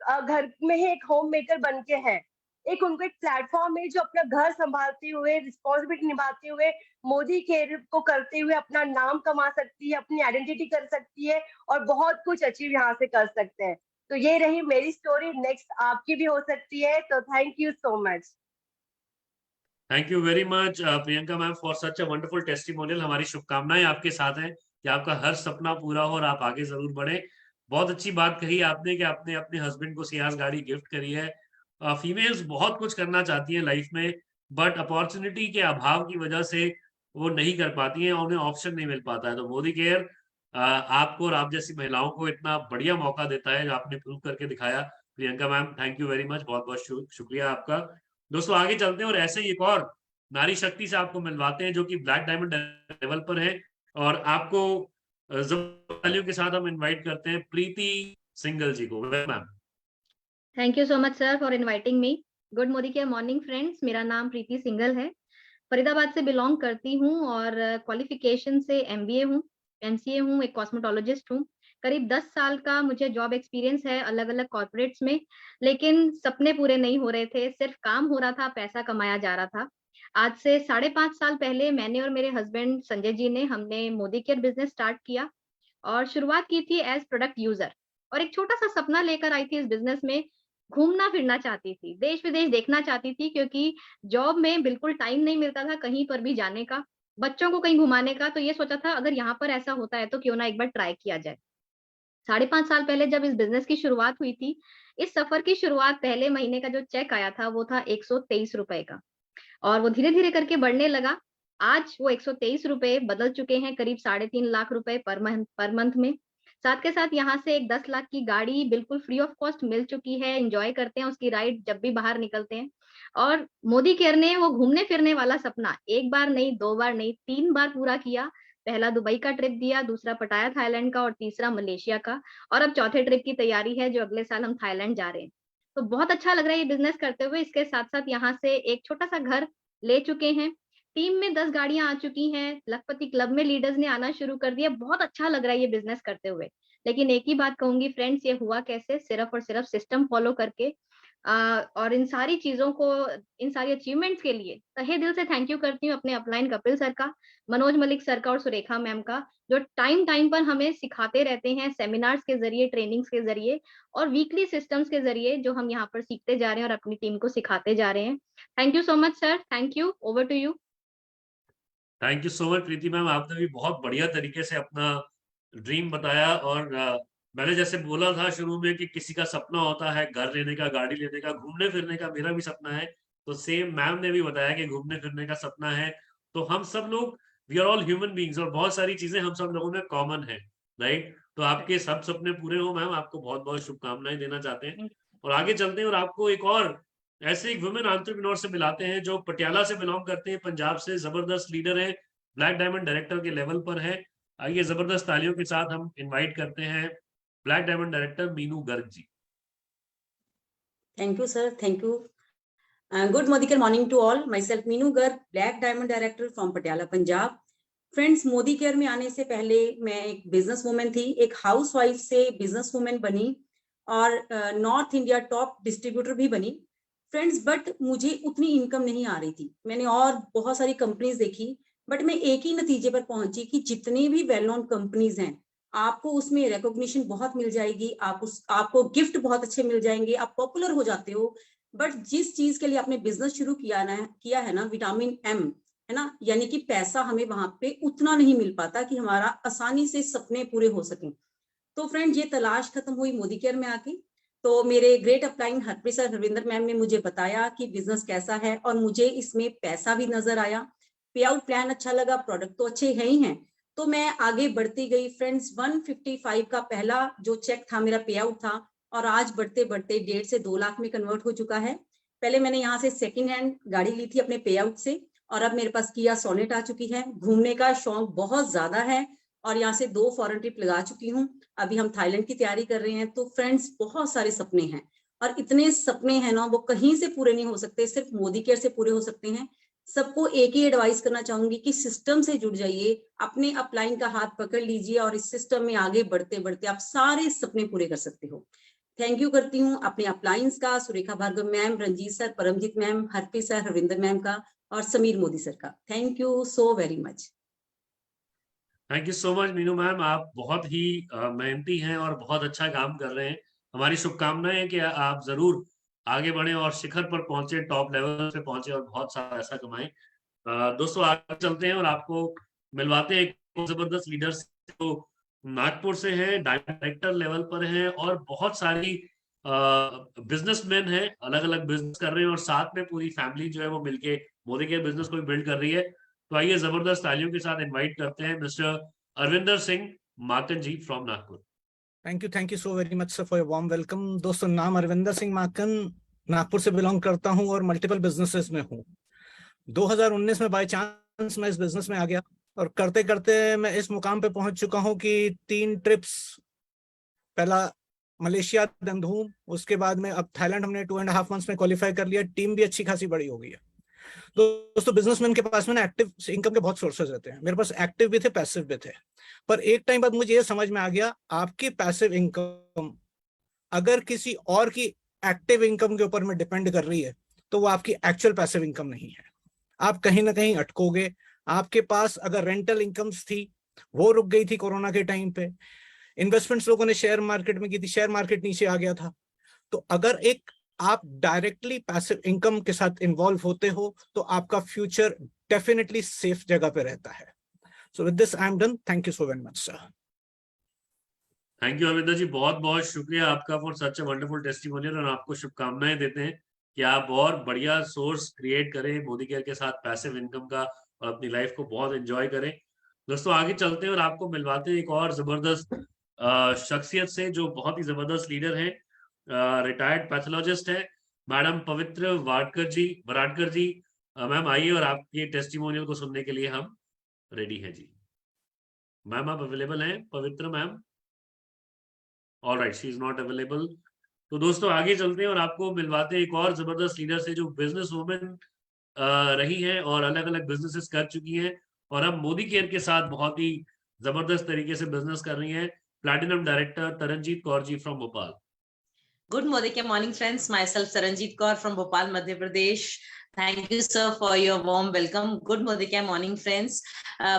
घर में ही एक होम मेकर बन के है। एक उनको एक प्लेटफॉर्म है जो अपना घर संभालते हुए, रिस्पॉन्सिबिलिटी निभाते हुए, मोदी केयर को करते हुए अपना नाम कमा सकती है, अपनी आइडेंटिटी कर सकती है, और बहुत कुछ अचीव यहाँ से कर सकते हैं। तो ये रही मेरी स्टोरी, नेक्स्ट आपकी भी हो सकती है। तो thank you so much. Thank you very much Priyanka ma'am for such a wonderful testimonial. हमारी शुभकामनाएं आपके साथ हैं कि आपका हर सपना पूरा हो और आप आगे जरूर बढ़े। बहुत अच्छी बात कही आपने कि आपने अपने हस्बैंड को सियाज गाड़ी गिफ्ट करी है। फीमेल्स बहुत कुछ करना चाहती हैं लाइफ में, बट अपॉर्चुनिटी के अभाव की वजह से वो नहीं कर पाती हैं, उन्हें ऑप्शन नहीं मिल पाता है। तो मोदी केयर आपको और आप जैसी महिलाओं को इतना बढ़िया मौका देता है, जो आपने प्रूव करके दिखाया। Priyanka ma'am thank you very much, बहुत बहुत शुक्रिया आपका। दोस्तों आगे चलते हैं और ऐसे ही एक और नारी शक्ति से आपको मिलवाते हैं जो कि ब्लैक डायमंड लेवल पर है, और आपको वैल्यू के साथ हम इनवाइट करते हैं प्रीति सिंगल जी को। Ma'am thank you so much sir for inviting me. Good Modi care morning friends, मेरा नाम प्रीति सिंगल है, फरीदाबाद से बिलोंग करती हूँ, और क्वालिफिकेशन से MBA हूँ, MCA हूँ, एक कॉस्मेटोलॉजिस्ट हूँ। करीब 10 साल का मुझे जॉब एक्सपीरियंस है अलग अलग कॉर्पोरेट्स में, लेकिन सपने पूरे नहीं हो रहे थे, सिर्फ काम हो रहा था, पैसा कमाया जा रहा था। आज से 5.5 साल पहले मैंने और मेरे हस्बैंड संजय जी ने हमने मोदी केयर बिजनेस स्टार्ट किया, और शुरुआत की थी एज प्रोडक्ट यूजर, और एक छोटा सा सपना लेकर आई थी इस बिजनेस में। घूमना फिरना चाहती थी, देश विदेश देखना चाहती थी, क्योंकि जॉब में बिल्कुल टाइम नहीं मिलता था कहीं पर भी जाने का, बच्चों को कहीं घुमाने का। तो ये सोचा था अगर यहाँ पर ऐसा होता है तो क्यों ना एक बार ट्राई किया जाए। 5.5 साल पहले जब इस बिजनेस की शुरुआत हुई थी, इस सफर की शुरुआत पहले महीने का जो चेक आया था वो था 123 रुपए का, और वो धीरे धीरे करके बढ़ने लगा। आज वो 123 रुपए बदल चुके हैं करीब 3.5 लाख रुपए पर मंथ में। साथ के साथ यहाँ से एक 10 लाख की गाड़ी बिल्कुल फ्री ऑफ कॉस्ट मिल चुकी है, एंजॉय करते हैं उसकी राइड जब भी बाहर निकलते हैं। और मोदी केयर ने वो घूमने फिरने वाला सपना 1 बार नहीं, 2 बार नहीं, 3 बार पूरा किया। पहला दुबई का ट्रिप दिया, दूसरा पटाया थाईलैंड का, और तीसरा मलेशिया का, और अब चौथे ट्रिप की तैयारी है जो अगले साल हम थाईलैंड जा रहे हैं। तो बहुत अच्छा लग रहा है ये बिजनेस करते हुए। इसके साथ साथ यहाँ से एक छोटा सा घर ले चुके हैं, टीम में 10 गाड़ियां आ चुकी हैं, लखपति क्लब में लीडर्स ने आना शुरू कर दिया। बहुत अच्छा लग रहा है ये बिजनेस करते हुए। लेकिन एक ही बात कहूंगी फ्रेंड्स, ये हुआ कैसे? सिर्फ और सिर्फ सिस्टम फॉलो करके। और इन सारी चीजों को, इन सारी अचीवमेंट्स के लिए तहे दिल से थैंक यू करती हूँ अपने अपलाइन कपिल सर का, मनोज मलिक सर का और सुरेखा मैम का, जो टाइम टाइम पर हमें सिखाते रहते हैं सेमिनार्स के जरिए, ट्रेनिंग्स के जरिए, और वीकली सिस्टम्स के जरिए, जो हम यहाँ पर सीखते जा रहे हैं और अपनी टीम को सिखाते जा रहे हैं। Thank you so much sir, thank you. Over to you. Thank you so much Preeti ma'am, आपने भी बहुत बढ़िया तरीके से अपना ड्रीम बताया। और मैंने जैसे बोला था शुरू में कि किसी का सपना होता है घर लेने का, गाड़ी लेने का, घूमने फिरने का, मेरा भी सपना है। तो सेम मैम ने भी बताया कि घूमने फिरने का सपना है। तो हम सब लोग, we are all human beings, और बहुत सारी चीजें हम सब लोगों में कॉमन है, राइट? तो आपके सब सपने पूरे हो मैम, आपको बहुत बहुत शुभकामनाएं देना चाहते हैं। और आगे चलते हैं और आपको एक और ऐसे एक वुमेन एंटरप्रेन्योर से मिलाते हैं जो पटियाला से बिलोंग करते हैं, पंजाब से, जबरदस्त लीडर है, ब्लैक डायमंड डायरेक्टर के लेवल पर है। आइए जबरदस्त तालियों के साथ हम इनवाइट करते हैं black diamond director Meenu Garg ji. Thank you, sir. Thank you. Good morning to all. Myself Meenu Garg, Black Diamond Director from Patiala, Punjab. Friends, Modi care में आने से पहले मैं एक बिजनेस वुमेन थी, एक हाउस वाइफ से बिजनेस वुमेन बनी और नॉर्थ इंडिया टॉप डिस्ट्रीब्यूटर भी बनी। फ्रेंड्स, बट मुझे उतनी इनकम नहीं आ रही थी। मैंने और बहुत सारी कंपनीज देखी, बट मैं एक ही नतीजे पर पहुंची कि जितनी भी वेल नोन कंपनीज हैं, आपको उसमें रिकॉग्निशन बहुत मिल जाएगी, आपको गिफ्ट बहुत अच्छे मिल जाएंगे, आप पॉपुलर हो जाते हो। बट जिस चीज के लिए आपने बिजनेस शुरू किया है ना, विटामिन एम है ना, यानी कि पैसा हमें वहां पे उतना नहीं मिल पाता कि हमारा आसानी से सपने पूरे हो सकें। तो फ्रेंड, ये तलाश खत्म हुई मोदी केयर में आके। तो मेरे great upline Harpreet sir, Harvinder ma'am ने मुझे बताया कि बिजनेस कैसा है और मुझे इसमें पैसा भी नजर आया, पे आउट प्लान अच्छा लगा, प्रोडक्ट तो अच्छे है ही हैं। तो मैं आगे बढ़ती गई। फ्रेंड्स, 155 का पहला जो चेक था मेरा पे आउट था और आज बढ़ते बढ़ते 1.5 से 2 लाख में कन्वर्ट हो चुका है। पहले मैंने यहाँ से सेकंड हैंड गाड़ी ली थी अपने पे आउट से और अब मेरे पास किया सोनेट आ चुकी है। घूमने का शौक बहुत ज्यादा है और यहाँ से 2 फॉरेन ट्रिप लगा चुकी हूँ। अभी हम थाईलैंड की तैयारी कर रहे हैं। तो फ्रेंड्स, बहुत सारे सपने हैं और इतने सपने हैं ना, वो कहीं से पूरे नहीं हो सकते, सिर्फ मोदी केयर से पूरे हो सकते हैं। सबको एक ही एडवाइस करना चाहूंगी कि सिस्टम से जुड़ जाइए, अपने अपलाइन का हाथ पकड़ लीजिए और इस सिस्टम में आगे बढ़ते बढ़ते आप सारे सपने पूरे कर सकते हो। थैंक यू करती हूँ अपने अपलाइंस का, Surekha Bhargava ma'am, Ranjit sir, Paramjit ma'am, Harpreet sir, Harvinder ma'am का और समीर मोदी सर का। Thank you so very much. Thank you so much Meenu ma'am, आप बहुत ही मेहनती हैं और बहुत अच्छा काम कर रहे हैं। हमारी शुभकामनाएं हैं कि आप जरूर आगे बढ़े और शिखर पर पहुंचे, टॉप लेवल पे पहुंचे और बहुत सारा पैसा कमाएं। दोस्तों, आगे चलते हैं और आपको मिलवाते हैं एक जबरदस्त लीडर जो नागपुर से है, डायरेक्टर लेवल पर है और बहुत सारी बिजनेसमैन है, अलग अलग बिजनेस कर रहे हैं और साथ में पूरी फैमिली जो है वो मिलके मोदी के बिजनेस को भी बिल्ड कर रही है। तो आइए जबरदस्त तालियों के साथ इनवाइट करते हैं mister Arvinder Singh Makan ji from Nagpur. Thank you so very much sir for your warm welcome. दोस्तों, नाम अरविंदर सिंह माकन, नागपुर से बिलोंग करता हूं और मल्टीपल बिजनेसेस में हूं। 2019 में बाय चांस मैं इस बिजनेस में आ गया और करते करते मैं इस मुकाम पे पहुंच चुका हूं कि 3 ट्रिप्स, पहला मलेशिया, देन उसके बाद में अब थाईलैंड हमने 2.5 मंथ्स में क्वालिफाई कर लिया। टीम भी अच्छी खासी बड़ी हो गई है। दोस्तों, बिजनेसमैन के पास में ना एक्टिव इनकम के बहुत सोर्सेज रहते हैं। मेरे पास एक्टिव भी थे, पैसिव भी थे, पर एक टाइम बाद मुझे ये समझ में आ गया, आपकी पैसिव इनकम अगर किसी और की एक्टिव इनकम के ऊपर में डिपेंड कर रही है तो वो आपकी एक्चुअल पैसिव इनकम नहीं है। आप कहीं ना कहीं अटकोगे। आपके पास अगर रेंटल इनकम्स थी वो रुक गई थी कोरोना के टाइम पे, इन्वेस्टमेंट्स लोगों ने शेयर मार्केट में की थी, शेयर मार्केट नीचे आ गया था। तो अगर एक आप डायरेक्टली पैसिव इनकम के साथ इन्वॉल्व होते हो तो आपका फ्यूचर डेफिनेटली सेफ जगह पे रहता है। So with this I am done. Thank you so very much sir. Thank you Arvinder ji, बहुत बहुत शुक्रिया आपका for such a wonderful testimonial और आपको शुभकामनाएं देते हैं कि आप और बढ़िया सोर्स क्रिएट करें मोदी केयर के साथ पैसिव इनकम का और अपनी लाइफ को बहुत एंजॉय करें। दोस्तों, आगे चलते हैं और आपको मिलवाते हैं एक और जबरदस्त शख्सियत से जो बहुत ही जबरदस्त लीडर है, रिटायर्ड पैथोलॉजिस्ट है, मैडम पवित्र वाडकर जी। मैम आइए और आपके टेस्टिमोनियल को सुनने के लिए हम रेडी हैं जी। मैम आप अवेलेबल हैं पवित्र ma'am? All right, she is not available. तो दोस्तों, आगे चलते हैं और आपको मिलवाते हैं एक और जबरदस्त लीडर से जो बिजनेस वुमेन रही है और अलग अलग बिजनेसेस कर चुकी हैं और अब मोदी केयर के साथ बहुत ही जबरदस्त तरीके से बिजनेस कर रही हैं, platinum director Taranjeet Kaur ji from Bhopal. Good morning friends, myself Taranjeet Kaur from Bhopal, Madhya Pradesh. Thank you sir for your warm welcome. Good morning friends.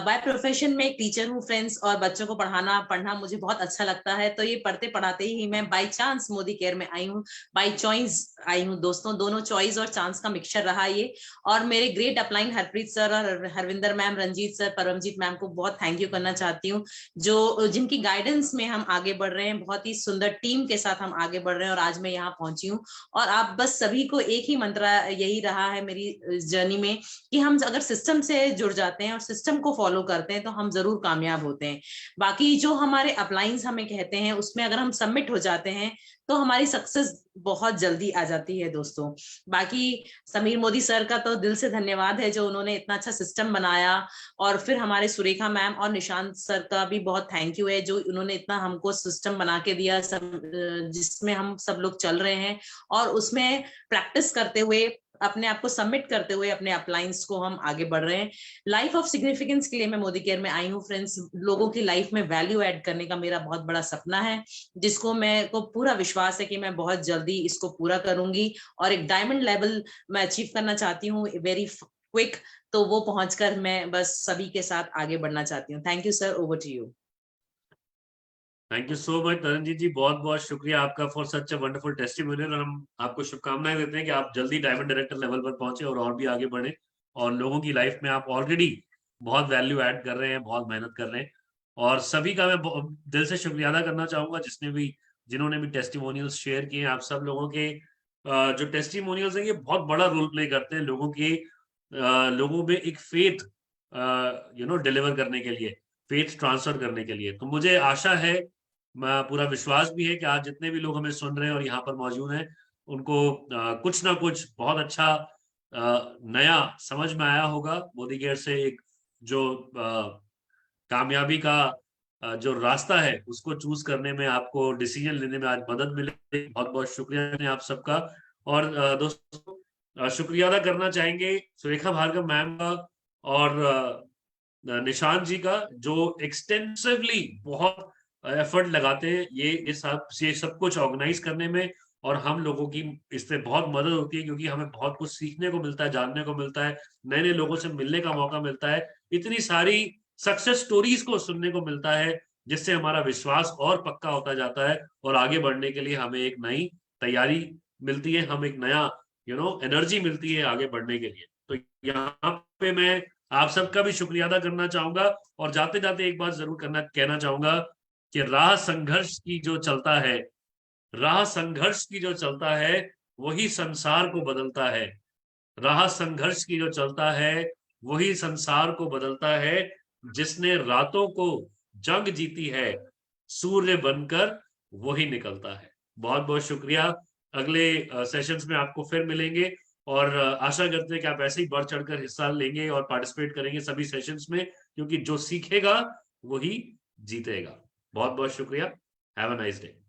By profession मैं एक टीचर हूँ फ्रेंड्स और बच्चों को पढ़ना मुझे बहुत अच्छा लगता है। तो ये पढ़ते पढ़ाते ही मैं बाय चांस मोदी केयर में आई हूँ, बाय चॉइस आई हूँ दोस्तों। दोनों चॉइस और चांस का मिक्सचर रहा ये। और मेरे ग्रेट अपलाइन हरप्रीत सर और Harvinder ma'am, Ranjit sir, Paramjit ma'am को बहुत थैंक यू करना चाहती हूँ, जो जिनकी गाइडेंस में हम आगे बढ़ रहे हैं। बहुत ही सुंदर टीम के साथ हम आगे बढ़ रहे हैं और आज मैं यहाँ पहुंची हूँ। और आप बस सभी को एक ही मंत्र यही रहा है मेरी जर्नी में कि हम अगर सिस्टम से जुड़ जाते हैं और सिस्टम को फॉलो करते हैं तो हम जरूर कामयाब होते हैं। बाकी जो हमारे अपलाइंस हमें कहते हैं उसमें अगर हम सबमिट हो जाते हैं तो हमारी सक्सेस बहुत जल्दी आ जाती है दोस्तों। बाकी समीर मोदी सर का तो दिल से धन्यवाद है जो उन्होंने इतना अच्छा सिस्टम बनाया, और फिर हमारे सुरेखा मैम और निशांत सर का भी बहुत थैंक यू है जो उन्होंने इतना हमको सिस्टम बना के दिया सब, जिसमें हम सब लोग चल रहे हैं और उसमें प्रैक्टिस करते हुए अपने आप को सबमिट करते हुए अपने अपलाइंस को हम आगे बढ़ रहे हैं। लाइफ ऑफ सिग्निफिकेंस के लिए मैं मोदी केयर में आई हूँ फ्रेंड्स। लोगों की लाइफ में वैल्यू ऐड करने का मेरा बहुत बड़ा सपना है, जिसको मैं को पूरा विश्वास है कि मैं बहुत जल्दी इसको पूरा करूंगी और एक डायमंड लेवल मैं अचीव करना चाहती हूँ वेरी क्विक। तो वो पहुंचकर मैं बस सभी के साथ आगे बढ़ना चाहती हूँ। Thank you sir, over to you. Thank you so much Taranjeet ji, बहुत बहुत शुक्रिया आपका for such a wonderful testimonial. और हम आपको शुभकामनाएं देते हैं कि आप जल्दी डायमंड डायरेक्टर लेवल पर पहुंचे और भी आगे बढ़े, और लोगों की लाइफ में आप ऑलरेडी बहुत वैल्यू ऐड कर रहे हैं, बहुत मेहनत कर रहे हैं। और सभी का मैं दिल से शुक्रिया अदा करना चाहूंगा जिन्होंने भी टेस्टिमोनियल्स शेयर किए। आप सब लोगों के जो टेस्टिमोनियल्स हैं ये बहुत बड़ा रोल प्ले करते हैं लोगों में एक फेथ डिलीवर करने के लिए, फेथ ट्रांसफर करने के लिए। तो मुझे आशा है, पूरा विश्वास भी है कि आज जितने भी लोग हमें सुन रहे हैं और यहाँ पर मौजूद हैं उनको कुछ ना कुछ बहुत अच्छा नया समझ में आया होगा। मोदी केयर से एक जो कामयाबी का जो रास्ता है उसको चूज करने में, आपको डिसीजन लेने में आज मदद मिले। बहुत बहुत शुक्रिया आप सबका। और दोस्तों शुक्रिया अदा करना चाहेंगे सुरेखा भार्गव मैम का और निशांत जी का, जो एक्सटेंसिवली बहुत एफर्ट लगाते हैं ये सब कुछ ऑर्गेनाइज करने में, और हम लोगों की इससे बहुत मदद होती है क्योंकि हमें बहुत कुछ सीखने को मिलता है, जानने को मिलता है, नए नए लोगों से मिलने का मौका मिलता है, इतनी सारी सक्सेस स्टोरीज को सुनने को मिलता है, जिससे हमारा विश्वास और पक्का होता जाता है और आगे बढ़ने के लिए हमें एक नई तैयारी मिलती है, हम एक नया एनर्जी मिलती है आगे बढ़ने के लिए। तो यहाँ पे मैं आप सबका भी शुक्रिया अदा करना चाहूंगा और जाते जाते एक बात जरूर कहना चाहूंगा कि राह संघर्ष की जो चलता है वही संसार को बदलता है। राह संघर्ष की जो चलता है वही संसार को बदलता है। जिसने रातों को जंग जीती है सूर्य बनकर वही निकलता है। बहुत बहुत शुक्रिया। अगले सेशंस में आपको फिर मिलेंगे और आशा करते हैं कि आप ऐसे ही बढ़ चढ़कर हिस्सा लेंगे और पार्टिसिपेट करेंगे सभी सेशंस में, क्योंकि जो सीखेगा वही जीतेगा। बहुत बहुत शुक्रिया। Have a nice day.